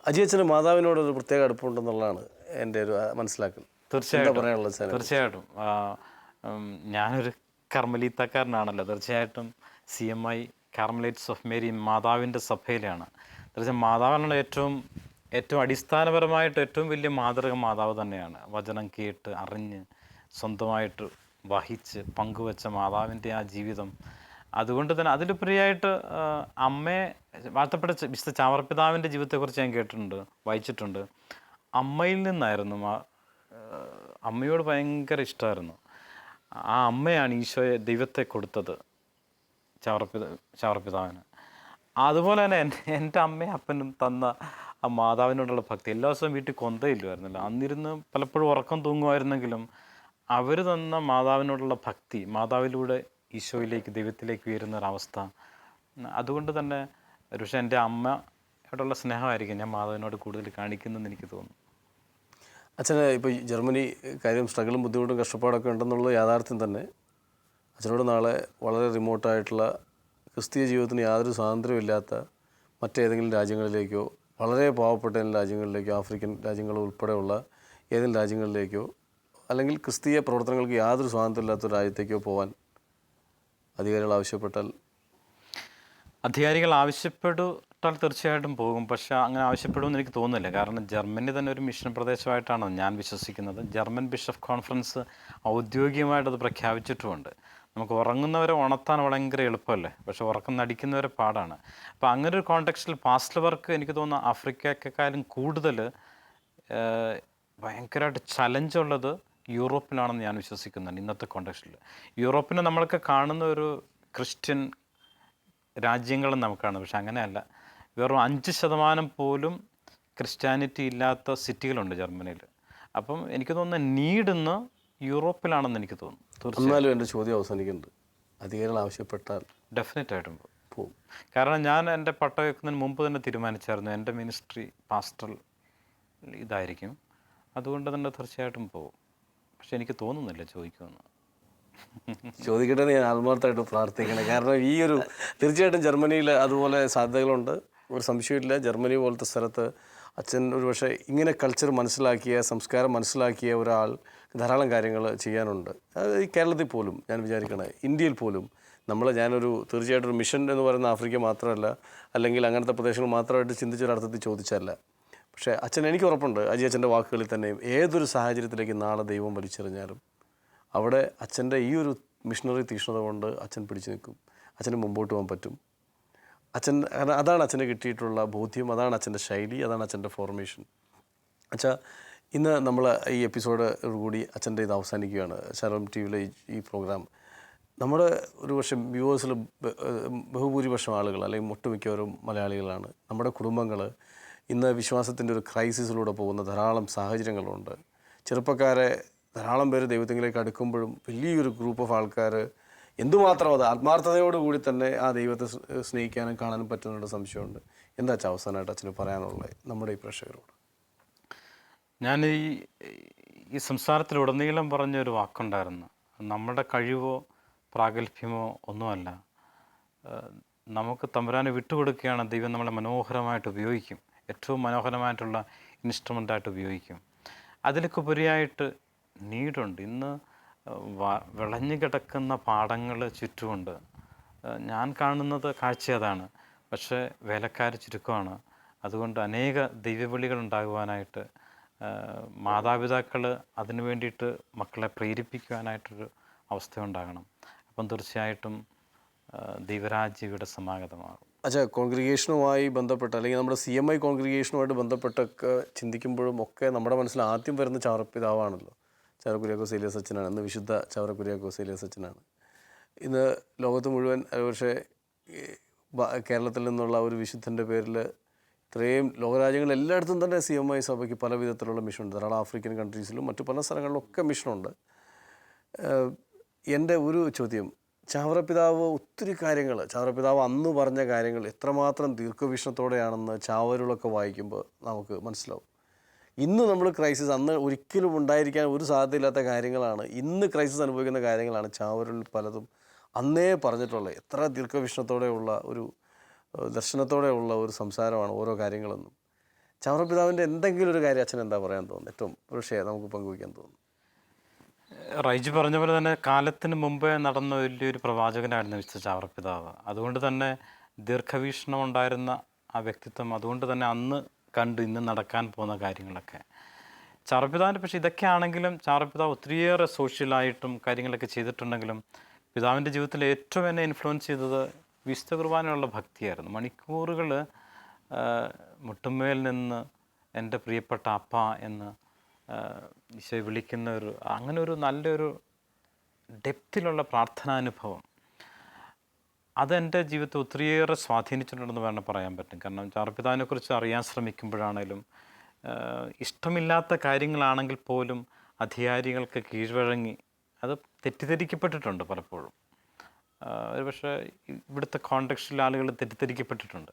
അജി അച്ഛന് മാതാവിനോടൊരു പ്രത്യേക അടുപ്പമുണ്ടെന്നുള്ളതാണ് എൻ്റെ ഒരു മനസ്സിലാക്കൽ. തീർച്ചയായിട്ടും ഞാനൊരു കർമ്മലീത്തക്കാരനാണല്ലോ. തീർച്ചയായിട്ടും CMI കാർമലൈറ്റ്സ് ഓഫ് മേരി മാതാവിൻ്റെ സഭയിലാണ്. തീർച്ചയായും മാതാവിനുള്ള ഏറ്റവും അടിസ്ഥാനപരമായിട്ട് ഏറ്റവും വലിയ മാതൃക മാതാവ് തന്നെയാണ്. വചനം കേട്ട് അറിഞ്ഞ് സ്വന്തമായിട്ട് വഹിച്ച് പങ്കുവച്ച മാതാവിൻ്റെ ആ ജീവിതം, അതുകൊണ്ട് തന്നെ അതിലുപരിയായിട്ട് അമ്മയെ വാഴ്ത്തപ്പെട്ട വിശുദ്ധ ചാവറപ്പിതാവിൻ്റെ ജീവിതത്തെക്കുറിച്ച് ഞാൻ കേട്ടിട്ടുണ്ട്, വായിച്ചിട്ടുണ്ട്. അമ്മയിൽ നിന്നായിരുന്നു, അമ്മയോട് ഭയങ്കര ഇഷ്ടമായിരുന്നു. ആ അമ്മയാണ് ഈശോയെ ദൈവത്തെ കൊടുത്തത് ചാവറപ്പിതാവിന്. അതുപോലെ തന്നെ എൻ്റെ അമ്മയും അപ്പനും തന്ന ആ മാതാവിനോടുള്ള ഭക്തി. എല്ലാ ദിവസവും വീട്ടിൽ കൊന്തയില്ലായിരുന്നല്ലോ, അന്നിരുന്ന് പലപ്പോഴും ഉറക്കം തൂങ്ങുമായിരുന്നെങ്കിലും അവർ തന്ന മാതാവിനോടുള്ള ഭക്തി, മാതാവിലൂടെ ഈശോയിലേക്ക് ദൈവത്തിലേക്ക് ഉയരുന്ന ഒരവസ്ഥ, അതുകൊണ്ട് തന്നെ പക്ഷേ എൻ്റെ അമ്മയോടുള്ള സ്നേഹമായിരിക്കും ഞാൻ മാതാവിനോട് കൂടുതൽ കാണിക്കുന്നതെന്ന് എനിക്ക് തോന്നുന്നു. അച്ഛന് ഇപ്പോൾ ജർമ്മനി കാര്യം സ്ട്രഗിളും ബുദ്ധിമുട്ടും കഷ്ടപ്പാടൊക്കെ ഉണ്ടെന്നുള്ള യാഥാർത്ഥ്യം തന്നെ അച്ഛനോട് നാളെ വളരെ റിമോട്ടായിട്ടുള്ള ക്രിസ്തീയ ജീവിതത്തിന് യാതൊരു സ്വാതന്ത്ര്യമില്ലാത്ത മറ്റേതെങ്കിലും രാജ്യങ്ങളിലേക്കോ, വളരെ പാവപ്പെട്ട രാജ്യങ്ങളിലേക്കോ, ആഫ്രിക്കൻ രാജ്യങ്ങൾ ഉൾപ്പെടെയുള്ള ഏതെങ്കിലും രാജ്യങ്ങളിലേക്കോ, അല്ലെങ്കിൽ ക്രിസ്തീയ പ്രവർത്തനങ്ങൾക്ക് യാതൊരു സ്വാതന്ത്ര്യമില്ലാത്ത രാജ്യത്തേക്കോ പോകാൻ അധികാരികൾ ആവശ്യപ്പെട്ടാൽ തീർച്ചയായിട്ടും പോകും. പക്ഷേ അങ്ങനെ ആവശ്യപ്പെടുമെന്ന് എനിക്ക് തോന്നുന്നില്ല. കാരണം ജർമ്മനി തന്നെ ഒരു മിഷൻ പ്രദേശമായിട്ടാണ് ഞാൻ വിശ്വസിക്കുന്നത്. ജർമ്മൻ ബിഷപ്പ് കോൺഫറൻസ് ഔദ്യോഗികമായിട്ടത് പ്രഖ്യാപിച്ചിട്ടുമുണ്ട്. നമുക്ക് ഉറങ്ങുന്നവരെ ഉണർത്താൻ ഭയങ്കര എളുപ്പമല്ലേ, പക്ഷെ ഉറക്കം നടിക്കുന്നവരെ പാടാണ്. അപ്പോൾ അങ്ങനെ ഒരു കോണ്ടെക്സ്റ്റിൽ പാസ്റ്റൽ വർക്ക് എനിക്ക് തോന്നുന്നു ആഫ്രിക്കയെക്കാളും കൂടുതൽ ഭയങ്കരമായിട്ട് ചലഞ്ചുള്ളത് യൂറോപ്പിലാണെന്ന് ഞാൻ വിശ്വസിക്കുന്നുണ്ട്. ഇന്നത്തെ കോണ്ടെക്സ്റ്റിൽ യൂറോപ്പിനെ നമ്മളൊക്കെ കാണുന്ന ഒരു ക്രിസ്ത്യൻ രാജ്യങ്ങളും നമുക്കാണ്, പക്ഷെ അങ്ങനെയല്ല. വെറും 5% പോലും ക്രിസ്ത്യാനിറ്റി ഇല്ലാത്ത സിറ്റികളുണ്ട് ജർമ്മനിയിൽ. അപ്പം എനിക്ക് തോന്നുന്നത് നീഡിന്ന് യൂറോപ്പിലാണെന്ന് എനിക്ക് തോന്നുന്നു. തീർച്ചയായും എൻ്റെ ചോദ്യം അവസാനിക്കുന്നുണ്ട്, അധികാരികൾ ആവശ്യപ്പെട്ടാൽ ഡെഫിനറ്റായിട്ടും പോകും. കാരണം ഞാൻ എൻ്റെ പട്ടം വെക്കുന്നതിന് മുമ്പ് തന്നെ തീരുമാനിച്ചായിരുന്നു എൻ്റെ മിനിസ്ട്രി പാസ്റ്റൽ ഇതായിരിക്കും. അതുകൊണ്ട് തന്നെ തീർച്ചയായിട്ടും പോകും. പക്ഷെ എനിക്ക് തോന്നുന്നില്ല ചോദിക്കുമെന്ന്. ചോദിക്കട്ടെ, ഞാൻ ആത്മാർത്ഥമായിട്ട് പ്രാർത്ഥിക്കണം. കാരണം ഈ ഒരു തീർച്ചയായിട്ടും ജർമ്മനിയിൽ അതുപോലെ സാധ്യതകളുണ്ട്, ഒരു സംശയമില്ല. ജർമ്മനി പോലത്തെ സ്ഥലത്ത് അച്ഛൻ ഒരു പക്ഷേ ഇങ്ങനെ കൾച്ചർ മനസ്സിലാക്കിയ, സംസ്കാരം മനസ്സിലാക്കിയ ഒരാൾ ധാരാളം കാര്യങ്ങൾ ചെയ്യാനുണ്ട്. അത് ഈ കേരളത്തിൽ പോലും ഞാൻ വിചാരിക്കണേ, ഇന്ത്യയിൽ പോലും ഞാനൊരു തീർച്ചയായിട്ടും ഒരു മിഷൻ എന്ന് പറയുന്ന ആഫ്രിക്ക മാത്രമല്ല, അല്ലെങ്കിൽ അങ്ങനത്തെ പ്രദേശങ്ങൾ മാത്രമായിട്ട് ചിന്തിച്ചൊരർത്ഥത്തിൽ ചോദിച്ചല്ല. പക്ഷേ അച്ഛൻ, എനിക്ക് ഉറപ്പുണ്ട് അജി അച്ഛൻ്റെ വാക്കുകളിൽ തന്നെയും ഏതൊരു സാഹചര്യത്തിലേക്ക് നാളെ ദൈവം വലിച്ചെറിഞ്ഞാലും അവിടെ അച്ഛൻ്റെ ഈ ഒരു മിഷണറി തീക്ഷ്ണത കൊണ്ട് അച്ഛൻ പിടിച്ചു നിൽക്കും, അച്ഛന് മുമ്പോട്ട് പോകാൻ പറ്റും. കാരണം അതാണ് അച്ഛന് കിട്ടിയിട്ടുള്ള ബോധ്യം, അതാണ് അച്ഛൻ്റെ ശൈലി, അതാണ് അച്ഛൻ്റെ ഫോർമേഷൻ. അച്ഛാ, ഇന്ന് നമ്മൾ ഈ എപ്പിസോഡ് കൂടി അച്ഛൻ്റെ ഇത് അവസാനിക്കുകയാണ്. ശാലോം TVയിലെ ഈ പ്രോഗ്രാം നമ്മുടെ ഒരു പക്ഷേ വ്യൂവേഴ്സിൽ ബഹുഭൂരിപക്ഷം ആളുകൾ, അല്ലെങ്കിൽ ഒട്ടുമിക്കവരും മലയാളികളാണ്. നമ്മുടെ കുടുംബങ്ങൾ ഇന്ന് വിശ്വാസത്തിൻ്റെ ഒരു ക്രൈസിസിലൂടെ പോകുന്ന ധാരാളം സാഹചര്യങ്ങളുണ്ട്. ചെറുപ്പക്കാരെ ധാരാളം പേര് ദൈവത്തിലേക്ക് അടുക്കുമ്പോഴും വലിയൊരു ഗ്രൂപ്പ് ഓഫ് ആൾക്കാർ എന്തുമാത്രം അത് ആത്മാർത്ഥതയോടുകൂടി തന്നെ ആ ദൈവത്തെ സ്നേഹിക്കാനും കാണാനും പറ്റുന്നുള്ള സംശയമുണ്ട്. എന്താ അവസാനമായിട്ട് അച്ഛന് പറയാനുള്ളത് നമ്മുടെ ഈ പ്രേക്ഷകരോട്? ഞാൻ ഈ സംസാരത്തിലുടനീളം പറഞ്ഞൊരു വാക്കുണ്ടായിരുന്നു, നമ്മുടെ കഴിവോ പ്രാഗൽഭ്യമോ ഒന്നുമല്ല, നമുക്ക് തമ്പുരാനെ വിട്ടുകൊടുക്കുകയാണ് ദൈവം നമ്മളെ മനോഹരമായിട്ട് ഉപയോഗിക്കും, ഏറ്റവും മനോഹരമായിട്ടുള്ള ഇൻസ്ട്രുമെൻ്റായിട്ട് ഉപയോഗിക്കും. അതിലൊക്കെ ഉപരിയായിട്ട് നീഡുണ്ട്. ഇന്ന് വിളഞ്ഞു കിടക്കുന്ന പാടങ്ങൾ ചുറ്റുമുണ്ട്. ഞാൻ കാണുന്നത് കാഴ്ച അതാണ്. പക്ഷേ വേലക്കാർ ചുരുക്കമാണ്. അതുകൊണ്ട് അനേക ദൈവവിളികൾ ഉണ്ടാകുവാനായിട്ട് മാതാപിതാക്കൾ അതിനു വേണ്ടിയിട്ട് മക്കളെ പ്രേരിപ്പിക്കുവാനായിട്ടൊരു അവസ്ഥ ഉണ്ടാകണം. അപ്പം തീർച്ചയായിട്ടും ദൈവരാജ്യം ഇവിടെ സമാഗതമാകും. അച്ഛാ, കോൺഗ്രിഗേഷനുമായി ബന്ധപ്പെട്ട് അല്ലെങ്കിൽ നമ്മുടെ CMI കോൺഗ്രിഗേഷനുമായിട്ട് ബന്ധപ്പെട്ടൊക്കെ ചിന്തിക്കുമ്പോഴും ഒക്കെ നമ്മുടെ മനസ്സിൽ ആദ്യം വരുന്ന ചാവറപ്പിതാവാണല്ലോ. ചാവറ കുര്യാക്കോസ് ഏലിയാസ് അച്ഛനാണ്. ഇന്ന് വിശുദ്ധ ചാവറ കുര്യാക്കോസ് ഏലിയാസ് അച്ഛനാണ്. ഇന്ന് ലോകത്ത് മുഴുവൻ, പക്ഷേ കേരളത്തിൽ നിന്നുള്ള ഒരു വിശുദ്ധൻ്റെ പേരിൽ ഇത്രയും ലോകരാജ്യങ്ങളിൽ എല്ലായിടത്തും തന്നെ CMI സഭയ്ക്ക് പല വിധത്തിലുള്ള മിഷനുണ്ട്. ധാരാളം ആഫ്രിക്കൻ കൺട്രീസിലും മറ്റു പല സ്ഥലങ്ങളിലൊക്കെ മിഷനുണ്ട്. എൻ്റെ ഒരു ചോദ്യം, ചാവറപ്പിതാവ് ഒത്തിരി കാര്യങ്ങൾ, ചാവറപ്പിതാവ് അന്ന് പറഞ്ഞ കാര്യങ്ങൾ എത്രമാത്രം ദീർഘവീക്ഷണത്തോടെയാണെന്ന് ചാവരുകളൊക്കെ വായിക്കുമ്പോൾ നമുക്ക് മനസ്സിലാവും. ഇന്ന് നമ്മൾ ക്രൈസിസ്, അന്ന് ഒരിക്കലും ഉണ്ടായിരിക്കാൻ ഒരു സാധ്യതയില്ലാത്ത കാര്യങ്ങളാണ്, ഇന്ന് ക്രൈസിസ് അനുഭവിക്കുന്ന കാര്യങ്ങളാണ് ചാവരുകളിൽ പലതും അന്നേ പറഞ്ഞിട്ടുള്ളത്. എത്ര ദീർഘവീക്ഷണത്തോടെയുള്ള ഒരു ദർശനത്തോടെയുള്ള ഒരു സംസാരമാണ് ഓരോ കാര്യങ്ങളെന്നും. ചാവറപ്പിതാവിൻ്റെ എന്തെങ്കിലും ഒരു കാര്യം അച്ഛൻ എന്താ പറയാൻ തോന്നുന്നു? ഏറ്റവും പക്ഷേ നമുക്ക് പങ്കുവയ്ക്കാൻ തോന്നുന്നു. റൈജി പറഞ്ഞ പോലെ തന്നെ കാലത്തിന് മുമ്പേ നടന്ന വലിയൊരു പ്രവാചകനായിരുന്നു വിശുദ്ധ ചാവറപ്പിതാവ്. അതുകൊണ്ട് തന്നെ ദീർഘവീക്ഷണം ഉണ്ടായിരുന്ന ആ വ്യക്തിത്വം, അതുകൊണ്ട് തന്നെ അന്ന് കണ്ട് ഇന്ന് നടക്കാൻ പോകുന്ന കാര്യങ്ങളൊക്കെ ചാവറപ്പിതാവിൻ്റെ. പക്ഷേ ഇതൊക്കെ ആണെങ്കിലും ചാവറപ്പിതാവ് ഒത്തിരിയേറെ സോഷ്യലായിട്ടും കാര്യങ്ങളൊക്കെ ചെയ്തിട്ടുണ്ടെങ്കിലും പിതാവിൻ്റെ ജീവിതത്തിൽ ഏറ്റവും എന്നെ ഇൻഫ്ലുവൻസ് ചെയ്തത് വിശുദ്ധ കുർബാനയുള്ള ഭക്തിയായിരുന്നു. മണിക്കൂറുകൾ മുട്ടുമേൽ നിന്ന് എൻ്റെ പ്രിയപ്പെട്ട അപ്പ എന്ന് ഈശോയെ വിളിക്കുന്ന അങ്ങനെ ഒരു നല്ലൊരു ഡെപ്തിലുള്ള പ്രാർത്ഥനാനുഭവം അതെൻ്റെ ജീവിതത്തെ ഒത്തിരിയേറെ സ്വാധീനിച്ചിട്ടുണ്ടെന്ന് വേണം പറയാൻ പറ്റും. കാരണം ചാവറപ്പിതാവിനെക്കുറിച്ച് അറിയാൻ ശ്രമിക്കുമ്പോഴാണേലും ഇഷ്ടമില്ലാത്ത കാര്യങ്ങളാണെങ്കിൽ പോലും അധികാരികൾക്ക് കീഴ്വഴങ്ങി അത് തെറ്റിദ്ധരിക്കപ്പെട്ടിട്ടുണ്ട് പലപ്പോഴും. ഒരു പക്ഷേ ഇവിടുത്തെ കോണ്ടെക്സ്റ്റിൽ ആളുകൾ തെറ്റിദ്ധരിക്കപ്പെട്ടിട്ടുണ്ട്.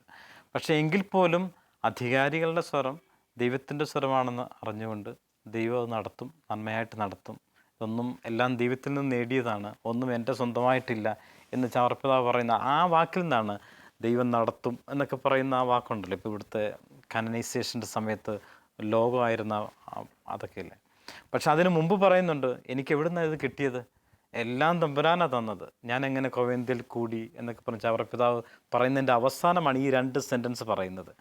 പക്ഷേ എങ്കിൽ പോലും അധികാരികളുടെ സ്വരം ദൈവത്തിൻ്റെ സ്വരമാണെന്ന് അറിഞ്ഞുകൊണ്ട് ദൈവം അത് നടത്തും, നന്മയായിട്ട് നടത്തും. ഇതൊന്നും എല്ലാം ദൈവത്തിൽ നിന്ന് നേടിയതാണ്, ഒന്നും എൻ്റെ സ്വന്തമായിട്ടില്ല എന്ന് ചാവറപ്പിതാവ് പറയുന്ന ആ വാക്കിൽ നിന്നാണ് ദൈവം നടത്തും എന്നൊക്കെ പറയുന്ന ആ വാക്കുണ്ടല്ലോ. ഇപ്പോൾ ഇവിടുത്തെ കാനനൈസേഷൻ്റെ സമയത്ത് ലോകമായിരുന്ന അതൊക്കെയല്ലേ. പക്ഷെ അതിന് മുമ്പ് പറയുന്നുണ്ട്, എനിക്ക് എവിടെ നിന്നാണ് ഇത് കിട്ടിയത്, എല്ലാം തമ്പുരാനാണ് തന്നത്, ഞാൻ എങ്ങനെ കോവേന്ത്യയിൽ കൂടി എന്നൊക്കെ പറഞ്ഞ് ചാവറപ്പിതാവ് പറയുന്നതിൻ്റെ അവസാനമാണ് ഈ 2 സെൻറ്റൻസ് പറയുന്നത്.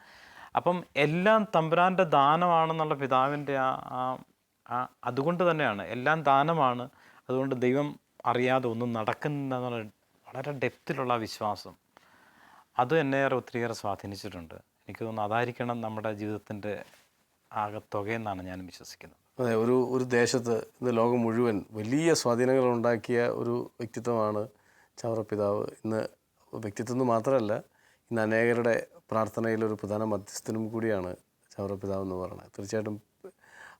അപ്പം എല്ലാം തമ്പുരാൻ്റെ ദാനമാണെന്നുള്ള പിതാവിൻ്റെ അതുകൊണ്ട് തന്നെയാണ് എല്ലാം ദാനമാണ്. അതുകൊണ്ട് ദൈവം അറിയാതെ ഒന്നും നടക്കുന്നെന്നുള്ള വളരെ ഡെപ്തിലുള്ള വിശ്വാസം അത് എന്നെ ഒത്തിരിയേറെ സ്വാധീനിച്ചിട്ടുണ്ട്. എനിക്ക് തോന്നുന്നു അതായിരിക്കണം നമ്മുടെ ജീവിതത്തിൻ്റെ ആകത്തുകയെന്നാണ് ഞാൻ വിശ്വസിക്കുന്നത്. അതെ, ഒരു ദേശത്ത് ഇന്ന് ലോകം മുഴുവൻ വലിയ സ്വാധീനങ്ങൾ ഉണ്ടാക്കിയ ഒരു വ്യക്തിത്വമാണ് ചാവറപ്പിതാവ്. ഇന്ന് വ്യക്തിത്വം എന്ന് മാത്രമല്ല, ഇന്ന് അനേകരുടെ പ്രാർത്ഥനയിലൊരു പ്രധാന മധ്യസ്ഥനും കൂടിയാണ് ചാവറപ്പിതാവ് എന്ന് പറയുന്നത്. തീർച്ചയായിട്ടും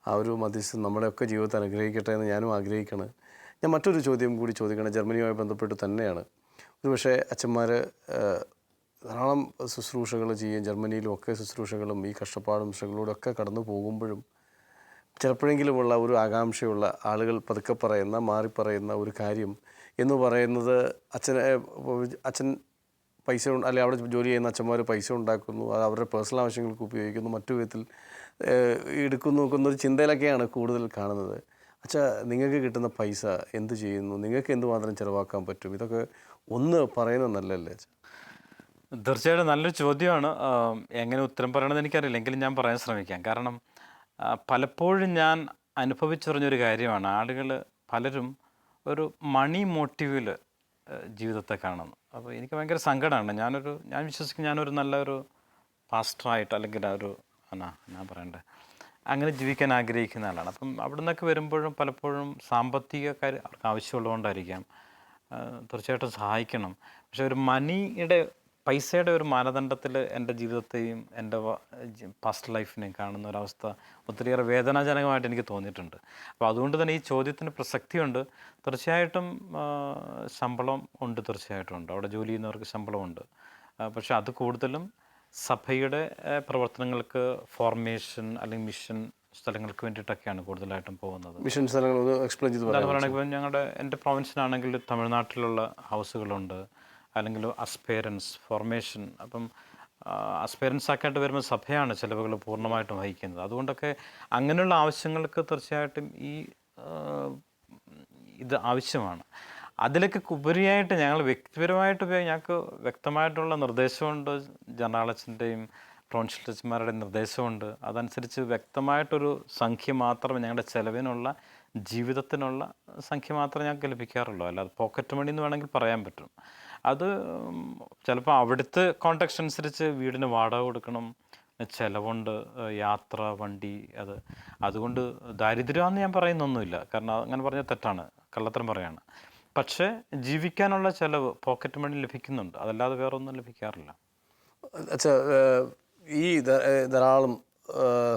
ആ ഒരു മധ്യസ്ഥൻ നമ്മുടെയൊക്കെ ജീവിതത്തെ അനുഗ്രഹിക്കട്ടെ എന്ന് ഞാനും ആഗ്രഹിക്കണം. ഞാൻ മറ്റൊരു ചോദ്യം കൂടി ചോദിക്കണം, ജർമ്മനിയുമായി ബന്ധപ്പെട്ട് തന്നെയാണ്. ഒരുപക്ഷെ അച്ഛന്മാർ ധാരാളം ശുശ്രൂഷകൾ ചെയ്യും, ജർമ്മനിയിലും ഒക്കെ ശുശ്രൂഷകളും ഈ കഷ്ടപ്പാടും ശ്രമങ്ങളിലൂടെയൊക്കെ കടന്നു പോകുമ്പോഴും ചിലപ്പോഴെങ്കിലുമുള്ള ഒരു ആകാംക്ഷയുള്ള ആളുകൾ പതുക്കെ പറയുന്ന മാറിപ്പറയുന്ന ഒരു കാര്യം എന്ന് പറയുന്നത്, അച്ഛൻ പൈസ അല്ലെങ്കിൽ അവിടെ ജോലി ചെയ്യുന്ന അച്ഛന്മാർ പൈസ ഉണ്ടാക്കുന്നു, അത് അവരുടെ പേഴ്സണൽ ആവശ്യങ്ങൾക്ക് ഉപയോഗിക്കുന്നു, മറ്റു വിധത്തിൽ എടുക്കുന്നു നോക്കുന്നൊരു ചിന്തയിലൊക്കെയാണ് കൂടുതൽ കാണുന്നത്. അച്ഛാ, നിങ്ങൾക്ക് കിട്ടുന്ന പൈസ എന്ത് ചെയ്യുന്നു, നിങ്ങൾക്ക് എന്തുമാത്രം ചിലവാക്കാൻ പറ്റും, ഇതൊക്കെ ഒന്ന് പറയുന്നത് നല്ലതല്ലേ അച്ഛാ? തീർച്ചയായിട്ടും നല്ലൊരു ചോദ്യമാണ്. എങ്ങനെ ഉത്തരം പറയണമെന്ന് എനിക്കറിയില്ല, എങ്കിലും ഞാൻ പറയാൻ ശ്രമിക്കാം. കാരണം പലപ്പോഴും ഞാൻ അനുഭവിച്ചറിഞ്ഞൊരു കാര്യമാണ്, ആളുകൾ പലരും ഒരു മണി മോട്ടീവിൽ ജീവിതത്തെ കാണുന്നു. അപ്പോൾ എനിക്ക് ഭയങ്കര സങ്കടമാണ്. ഞാൻ വിശ്വസിക്കും ഞാനൊരു നല്ലൊരു പാസ്റ്ററായിട്ട് അല്ലെങ്കിൽ ഞാൻ പറയണ്ടേ അങ്ങനെ ജീവിക്കാൻ ആഗ്രഹിക്കുന്ന ആളാണ്. അപ്പം അവിടെ നിന്നൊക്കെ വരുമ്പോഴും പലപ്പോഴും സാമ്പത്തിക കാര്യം അവർക്ക് ആവശ്യമുള്ളതുകൊണ്ടായിരിക്കാം, തീർച്ചയായിട്ടും സഹായിക്കണം. പക്ഷെ ഒരു പൈസയുടെ ഒരു മാനദണ്ഡത്തിൽ എൻ്റെ ജീവിതത്തെയും എൻ്റെ പാസ്റ്റ് ലൈഫിനെയും കാണുന്ന ഒരവസ്ഥ ഒത്തിരിയേറെ വേദനാജനകമായിട്ട് എനിക്ക് തോന്നിയിട്ടുണ്ട്. അപ്പോൾ അതുകൊണ്ട് തന്നെ ഈ ചോദ്യത്തിന് പ്രസക്തിയുണ്ട്. തീർച്ചയായിട്ടും ശമ്പളം ഉണ്ട്, തീർച്ചയായിട്ടും ഉണ്ട്, അവിടെ ജോലി ചെയ്യുന്നവർക്ക് ശമ്പളമുണ്ട്. പക്ഷെ അത് കൂടുതലും സഭയുടെ പ്രവർത്തനങ്ങൾക്ക്, ഫോർമേഷൻ അല്ലെങ്കിൽ മിഷൻ സ്ഥലങ്ങൾക്ക് വേണ്ടിയിട്ടൊക്കെയാണ് കൂടുതലായിട്ടും പോകുന്നത്. മിഷൻ സ്ഥലങ്ങൾ എക്സ്പ്ലെയിൻ ചെയ്ത് പറയുകയാണെങ്കിൽ എൻ്റെ പ്രൊവിൻസിലാണെങ്കിൽ തമിഴ്നാട്ടിലുള്ള ഹൗസുകളുണ്ട്, അല്ലെങ്കിൽ അസ്പേരൻസ് ഫോർമേഷൻ. അപ്പം അസ്പേരൻസ് ആക്കായിട്ട് വരുമ്പോൾ സഭയാണ് ചിലവുകൾ പൂർണ്ണമായിട്ടും വഹിക്കുന്നത്. അതുകൊണ്ടൊക്കെ അങ്ങനെയുള്ള ആവശ്യങ്ങൾക്ക് തീർച്ചയായിട്ടും ഈ ഇത് ആവശ്യമാണ്. അതിലൊക്കെ ഉപരിയായിട്ട് ഞങ്ങൾ വ്യക്തിപരമായിട്ട് ഞങ്ങൾക്ക് വ്യക്തമായിട്ടുള്ള നിർദ്ദേശമുണ്ട്. ജനറാളച്ചൻ്റെയും ടോൺഷിൽറ്റച്ചന്മാരുടെ നിർദ്ദേശമുണ്ട്. അതനുസരിച്ച് വ്യക്തമായിട്ടൊരു സംഖ്യ മാത്രമേ ഞങ്ങളുടെ ചിലവിനുള്ള ജീവിതത്തിനുള്ള സംഖ്യ മാത്രമേ ഞങ്ങൾക്ക് ലഭിക്കാറുള്ളൂ. അല്ലാതെ പോക്കറ്റ് മണി എന്ന് വേണമെങ്കിൽ പറയാൻ പറ്റും. അത് ചിലപ്പോൾ അവിടുത്തെ കോണ്ടെക്സ്റ്റ് അനുസരിച്ച് വീടിന് വാടക കൊടുക്കണം, ചിലവുണ്ട്, യാത്ര, വണ്ടി. അതുകൊണ്ട് ദാരിദ്ര്യമാണെന്ന് ഞാൻ പറയുന്നൊന്നുമില്ല. കാരണം അങ്ങനെ പറഞ്ഞാൽ തെറ്റാണ്, കള്ളത്തരം പറയാണ്. പക്ഷേ ജീവിക്കാനുള്ള ചിലവ് പോക്കറ്റ് മണി ലഭിക്കുന്നുണ്ട്, അതല്ലാതെ വേറെ ഒന്നും ലഭിക്കാറില്ല. അച്ഛാ, ഈ ധാരാളം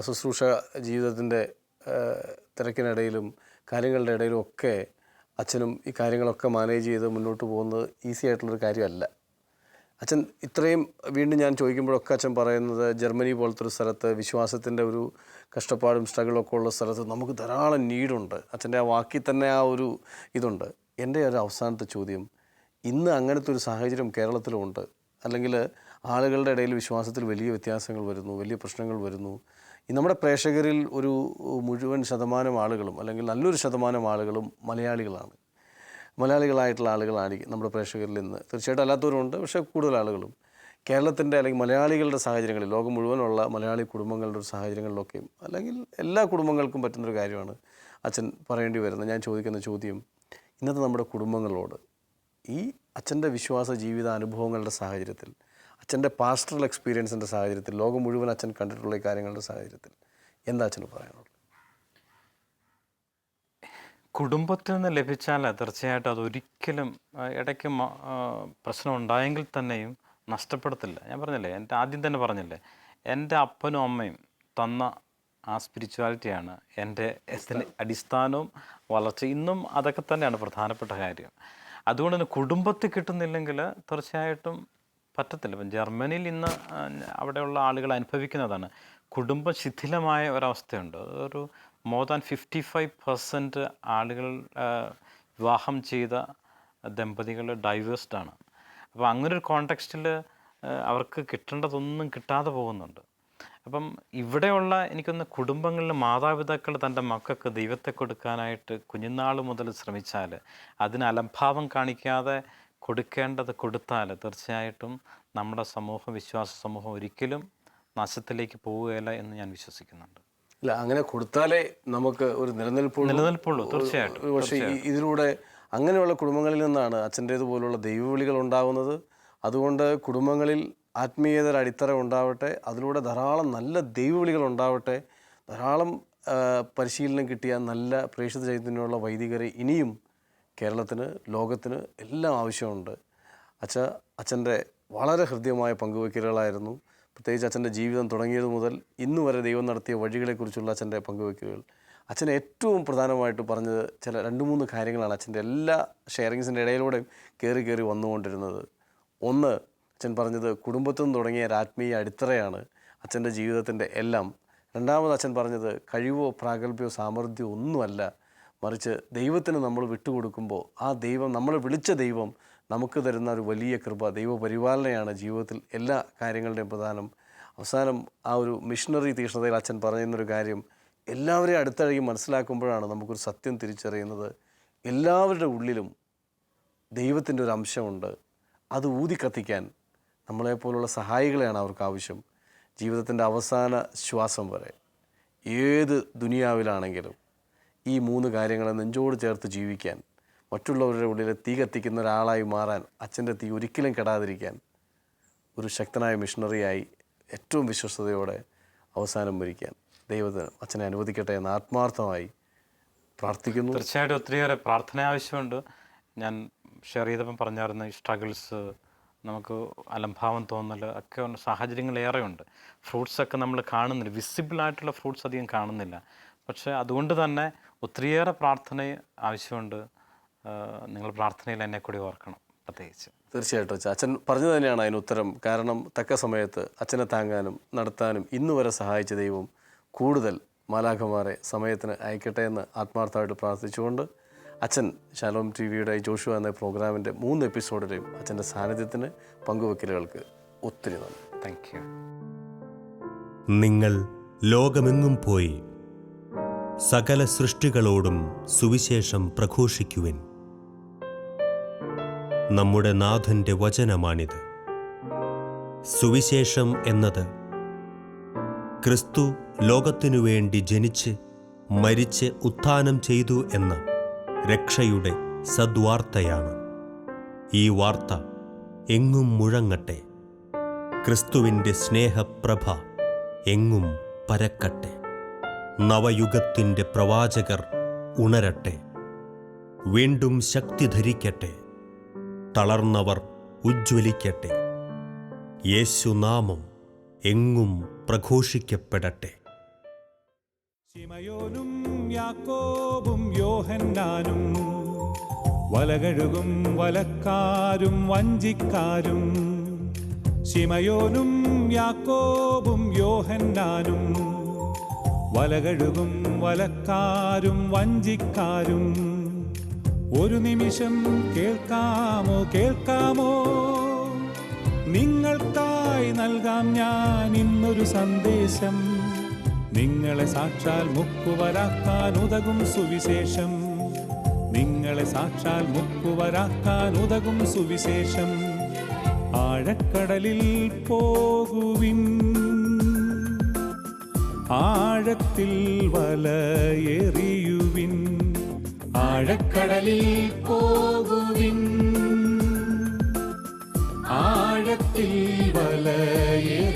ശുശ്രൂഷ ജീവിതത്തിൻ്റെ തിരക്കിനിടയിലും കാര്യങ്ങളുടെ ഇടയിലും ഒക്കെ അച്ഛനും ഈ കാര്യങ്ങളൊക്കെ മാനേജ് ചെയ്ത് മുന്നോട്ട് പോകുന്നത് ഈസി ആയിട്ടുള്ളൊരു കാര്യമല്ല. അച്ഛൻ ഇത്രയും വീണ്ടും ഞാൻ ചോദിക്കുമ്പോഴൊക്കെ അച്ഛൻ പറയുന്നത് ജർമ്മനി പോലത്തെ ഒരു സ്ഥലത്ത് വിശ്വാസത്തിൻ്റെ ഒരു കഷ്ടപ്പാടും സ്ട്രഗിളൊക്കെ ഉള്ള സ്ഥലത്ത് നമുക്ക് ധാരാളം നീഡുണ്ട്. അച്ഛൻ്റെ ആ വാക്കിൽ തന്നെ ആ ഒരു ഇതുണ്ട്. എൻ്റെ ഒരു അവസാനത്തെ ചോദ്യം, ഇന്ന് അങ്ങനത്തെ ഒരു സാഹചര്യം കേരളത്തിലുമുണ്ട്, അല്ലെങ്കിൽ ആളുകളുടെ ഇടയിൽ വിശ്വാസത്തിൽ വലിയ വ്യത്യാസങ്ങൾ വരുന്നു, വലിയ പ്രശ്നങ്ങൾ വരുന്നു. നമ്മുടെ പ്രേക്ഷകരിൽ ഒരു മുഴുവൻ ശതമാനം ആളുകളും അല്ലെങ്കിൽ നല്ലൊരു ശതമാനം ആളുകളും മലയാളികളായിട്ടുള്ള ആളുകളാണ് നമ്മുടെ പ്രേക്ഷകരിൽ ഇന്ന്. തീർച്ചയായിട്ടും അല്ലാത്തവരുണ്ട്, പക്ഷേ കൂടുതൽ ആളുകളും കേരളത്തിൻ്റെ അല്ലെങ്കിൽ മലയാളികളുടെ സാഹചര്യങ്ങളിൽ, ലോകം മുഴുവനുള്ള മലയാളി കുടുംബങ്ങളുടെ ഒരു സാഹചര്യങ്ങളിലൊക്കെയും അല്ലെങ്കിൽ എല്ലാ കുടുംബങ്ങൾക്കും പറ്റുന്നൊരു കാര്യമാണ് അച്ഛൻ പറയേണ്ടി വരുന്നത്. ഞാൻ ചോദിക്കുന്ന ചോദ്യം, ഇന്നത്തെ നമ്മുടെ കുടുംബങ്ങളോട് ഈ അച്ഛൻ്റെ വിശ്വാസ ജീവിത അനുഭവങ്ങളുടെ സാഹചര്യത്തിൽ, അച്ഛൻ്റെ പാസ്റ്ററൽ എക്സ്പീരിയൻസിൻ്റെ സാഹചര്യത്തിൽ, ലോകം മുഴുവൻ അച്ഛൻ കണ്ടിട്ടുള്ള ഈ കാര്യങ്ങളുടെ സാഹചര്യത്തിൽ എന്താ അച്ഛന് പറയാനുള്ളത്? കുടുംബത്തിൽ നിന്ന് ലഭിച്ചാൽ തീർച്ചയായിട്ടും അതൊരിക്കലും ഇടയ്ക്ക് പ്രശ്നം ഉണ്ടായെങ്കിൽ തന്നെയും നഷ്ടപ്പെടത്തില്ല. ഞാൻ പറഞ്ഞില്ലേ, എൻ്റെ ആദ്യം തന്നെ പറഞ്ഞില്ലേ, എൻ്റെ അപ്പനും അമ്മയും തന്ന ആ സ്പിരിച്വാലിറ്റിയാണ് എൻ്റെ അടിസ്ഥാനവും വളർച്ച. ഇന്നും അതൊക്കെ തന്നെയാണ് പ്രധാനപ്പെട്ട കാര്യം. അതുകൊണ്ട് തന്നെ കുടുംബത്തിൽ കിട്ടുന്നില്ലെങ്കിൽ തീർച്ചയായിട്ടും പറ്റത്തില്ല. ഇപ്പം ജർമ്മനിയിൽ ഇന്ന് അവിടെയുള്ള ആളുകൾ അനുഭവിക്കുന്നതാണ് കുടുംബ ശിഥിലമായ ഒരവസ്ഥയുണ്ട്. ഒരു മോർ ദാൻ 55% ആളുകൾ വിവാഹം ചെയ്ത ദമ്പതികൾ ഡൈവേഴ്സ്ഡാണ്. അപ്പോൾ അങ്ങനൊരു കോണ്ടെക്സ്റ്റിൽ അവർക്ക് കിട്ടേണ്ടതൊന്നും കിട്ടാതെ പോകുന്നുണ്ട്. അപ്പം ഇവിടെയുള്ള എനിക്കൊന്ന് കുടുംബങ്ങളിൽ മാതാപിതാക്കൾ തൻ്റെ മക്കൾക്ക് ദൈവത്തെ കൊടുക്കാനായിട്ട് കുഞ്ഞുനാൾ മുതൽ ശ്രമിച്ചാൽ, അതിന് അലംഭാവം കാണിക്കാതെ കൊടുക്കേണ്ടത് കൊടുത്താൽ തീർച്ചയായിട്ടും നമ്മുടെ സമൂഹം, വിശ്വാസ സമൂഹം ഒരിക്കലും നാശത്തിലേക്ക് പോവുകയില്ല എന്ന് ഞാൻ വിശ്വസിക്കുന്നുണ്ട്. ഇല്ല, അങ്ങനെ കൊടുത്താലേ നമുക്ക് ഒരു നിലനിൽപ്പുള്ളൂ. തീർച്ചയായിട്ടും. പക്ഷേ ഇതിലൂടെ അങ്ങനെയുള്ള കുടുംബങ്ങളിൽ നിന്നാണ് അച്ഛൻ്റേതുപോലുള്ള ദൈവവിളികൾ ഉണ്ടാകുന്നത്. അതുകൊണ്ട് കുടുംബങ്ങളിൽ ആത്മീയതയുടെ അടിത്തറ ഉണ്ടാവട്ടെ, അതിലൂടെ ധാരാളം നല്ല ദൈവവിളികൾ ഉണ്ടാവട്ടെ, ധാരാളം പരിശീലനം കിട്ടിയ നല്ല പ്രേക്ഷിത ചൈതന്യമുള്ള വൈദികരെ ഇനിയും കേരളത്തിന്, ലോകത്തിന് എല്ലാം ആവശ്യമുണ്ട്. അച്ഛൻ്റെ വളരെ ഹൃദ്യമായ പങ്കുവയ്ക്കലുകളായിരുന്നു. പ്രത്യേകിച്ച് അച്ഛൻ്റെ ജീവിതം തുടങ്ങിയത് മുതൽ ഇന്നു വരെ ദൈവം നടത്തിയ വഴികളെക്കുറിച്ചുള്ള അച്ഛൻ്റെ പങ്കുവയ്ക്കലുകൾ. അച്ഛൻ ഏറ്റവും പ്രധാനമായിട്ട് പറഞ്ഞത് ചില 2-3 കാര്യങ്ങളാണ് അച്ഛൻ്റെ എല്ലാ ഷെയറിങ്സിൻ്റെ ഇടയിലൂടെയും കയറി വന്നുകൊണ്ടിരുന്നത്. ഒന്ന്, അച്ഛൻ പറഞ്ഞത് കുടുംബത്തിൽ നിന്ന് തുടങ്ങിയ ഒരു ആത്മീയ അടിത്തറയാണ് അച്ഛൻ്റെ ജീവിതത്തിൻ്റെ എല്ലാം. രണ്ടാമത് അച്ഛൻ പറഞ്ഞത് കഴിവോ പ്രാഗൽഭ്യമോ സാമർഥ്യമോ ഒന്നുമല്ല, മറിച്ച് ദൈവത്തിന് നമ്മൾ വിട്ടുകൊടുക്കുമ്പോൾ ആ ദൈവം, നമ്മളെ വിളിച്ച ദൈവം നമുക്ക് തരുന്ന ഒരു വലിയ കൃപ, ദൈവപരിപാലനയാണ് ജീവിതത്തിൽ എല്ലാ കാര്യങ്ങളുടെയും പ്രധാനം. അവസാനം ആ ഒരു മിഷണറി തീക്ഷ്ണതയിൽ അച്ഛൻ പറയുന്നൊരു കാര്യം, എല്ലാവരെയും അടുത്തഴകി മനസ്സിലാക്കുമ്പോഴാണ് നമുക്കൊരു സത്യം തിരിച്ചറിയുന്നത്. എല്ലാവരുടെ ഉള്ളിലും ദൈവത്തിൻ്റെ ഒരു അംശമുണ്ട്. അത് ഊതിക്കത്തിക്കാൻ നമ്മളെപ്പോലുള്ള സഹായികളെയാണ് അവർക്ക് ആവശ്യം. ജീവിതത്തിൻ്റെ അവസാന ശ്വാസം വരെ ഏത് ദുനിയാവിലാണെങ്കിലും ഈ 3 കാര്യങ്ങളെ നെഞ്ചോട് ചേർത്ത് ജീവിക്കാൻ, മറ്റുള്ളവരുടെ ഉള്ളിൽ തീ കത്തിക്കുന്ന ഒരാളായി മാറാൻ, അച്ഛൻ്റെ തീ ഒരിക്കലും കെടാതിരിക്കാൻ ഒരു ശക്തനായ മിഷണറിയായി ഏറ്റവും വിശ്വസ്തയോടെ അവസാനം വരിക്കാൻ ദൈവത്തിന് അച്ഛനെ അനുവദിക്കട്ടെ എന്ന് ആത്മാർത്ഥമായി പ്രാർത്ഥിക്കുന്നു. തീർച്ചയായിട്ടും ഒത്തിരിയേറെ പ്രാർത്ഥന ആവശ്യമുണ്ട്. ഞാൻ ഷെയർ ചെയ്തപ്പം പറഞ്ഞായിരുന്നു, ഈ സ്ട്രഗിൾസ്, നമുക്ക് അലംഭാവം തോന്നൽ ഒക്കെ സാഹചര്യങ്ങൾ ഏറെയുണ്ട്. ഫ്രൂട്ട്സൊക്കെ നമ്മൾ കാണുന്നില്ല, വിസിബിളായിട്ടുള്ള ഫ്രൂട്ട്സ് അധികം കാണുന്നില്ല. പക്ഷേ അതുകൊണ്ട് തന്നെ ഒത്തിരിയേറെ പ്രാർത്ഥന ആവശ്യമുണ്ട്. നിങ്ങൾ പ്രാർത്ഥനയിൽ എന്നെ കൂടി ഓർക്കണം പ്രത്യേകിച്ച്. തീർച്ചയായിട്ടും അച്ഛൻ പറഞ്ഞു തന്നെയാണ് അതിന് ഉത്തരം. കാരണം തക്ക സമയത്ത് അച്ഛനെ താങ്ങാനും നടത്താനും ഇന്നു വരെ സഹായിച്ച ദൈവം കൂടുതൽ മാലാഖമാരെ സമയത്തിന് അയക്കട്ടെ എന്ന് ആത്മാർത്ഥമായിട്ട് പ്രാർത്ഥിച്ചുകൊണ്ട് അച്ഛൻ ശാലോം TV-യുടെ ജോഷുവ എന്ന പ്രോഗ്രാമിൻ്റെ 3 എപ്പിസോഡിലെയും അച്ഛൻ്റെ സാന്നിധ്യത്തിന് പങ്കുവെക്കലുകൾക്ക് ഒത്തിരി നന്ദി. Thank you. നിങ്ങൾ ലോകമെങ്ങും പോയി സകല സൃഷ്ടികളോടും സുവിശേഷം പ്രഘോഷിക്കുവിൻ. നമ്മുടെ നാഥന്റെ വചനമാണിത്. സുവിശേഷം എന്നത് ക്രിസ്തു ലോകത്തിനു വേണ്ടി ജനിച്ച് മരിച്ച് ഉത്ഥാനം ചെയ്തു എന്ന രക്ഷയുടെ സദ്വാർത്തയാണ്. ഈ വാർത്ത എങ്ങും മുഴങ്ങട്ടെ. ക്രിസ്തുവിൻ്റെ സ്നേഹപ്രഭ എങ്ങും പരക്കട്ടെ. നവയുഗത്തിൻ്റെ പ്രവാചകർ ഉണരട്ടെ. വീണ്ടും ശക്തി ധരിക്കട്ടെ. തളർന്നവർ ഉജ്ജ്വലിക്കട്ടെ. യേശുനാമം എങ്ങും പ്രഘോഷിക്കപ്പെടട്ടെ. ശിമയോനും യാക്കോബും യോഹന്നാനും വലകഴുകും വലക്കാരും വഞ്ചിക്കാരും. ശിമയോനും യാക്കോബും യോഹന്നാനും വലകഴുകും വലക്കാരും വഞ്ചിക്കാരും. ഒരു നിമിഷം കേൾക്കാമോ കേൾക്കാമോ, നിങ്ങൾക്കായി നൽകാം ഞാൻ ഇന്നൊരു സന്ദേശം. നിങ്ങളെ സാക്ഷാൽ മുക്കുവരാക്കാൻ ഉതകും സുവിശേഷം. നിങ്ങളെ സാക്ഷാൽ മുക്കുവരാക്കാൻ ഉതകും സുവിശേഷം. ആഴക്കടലിൽ പോകുവിൻ, ആഴത്തിൽ വലയെറിയുവിൻ. ആഴക്കടലിൽ പോകുവിൻ, ആഴത്തിൽ വലയെറിയുവിൻ.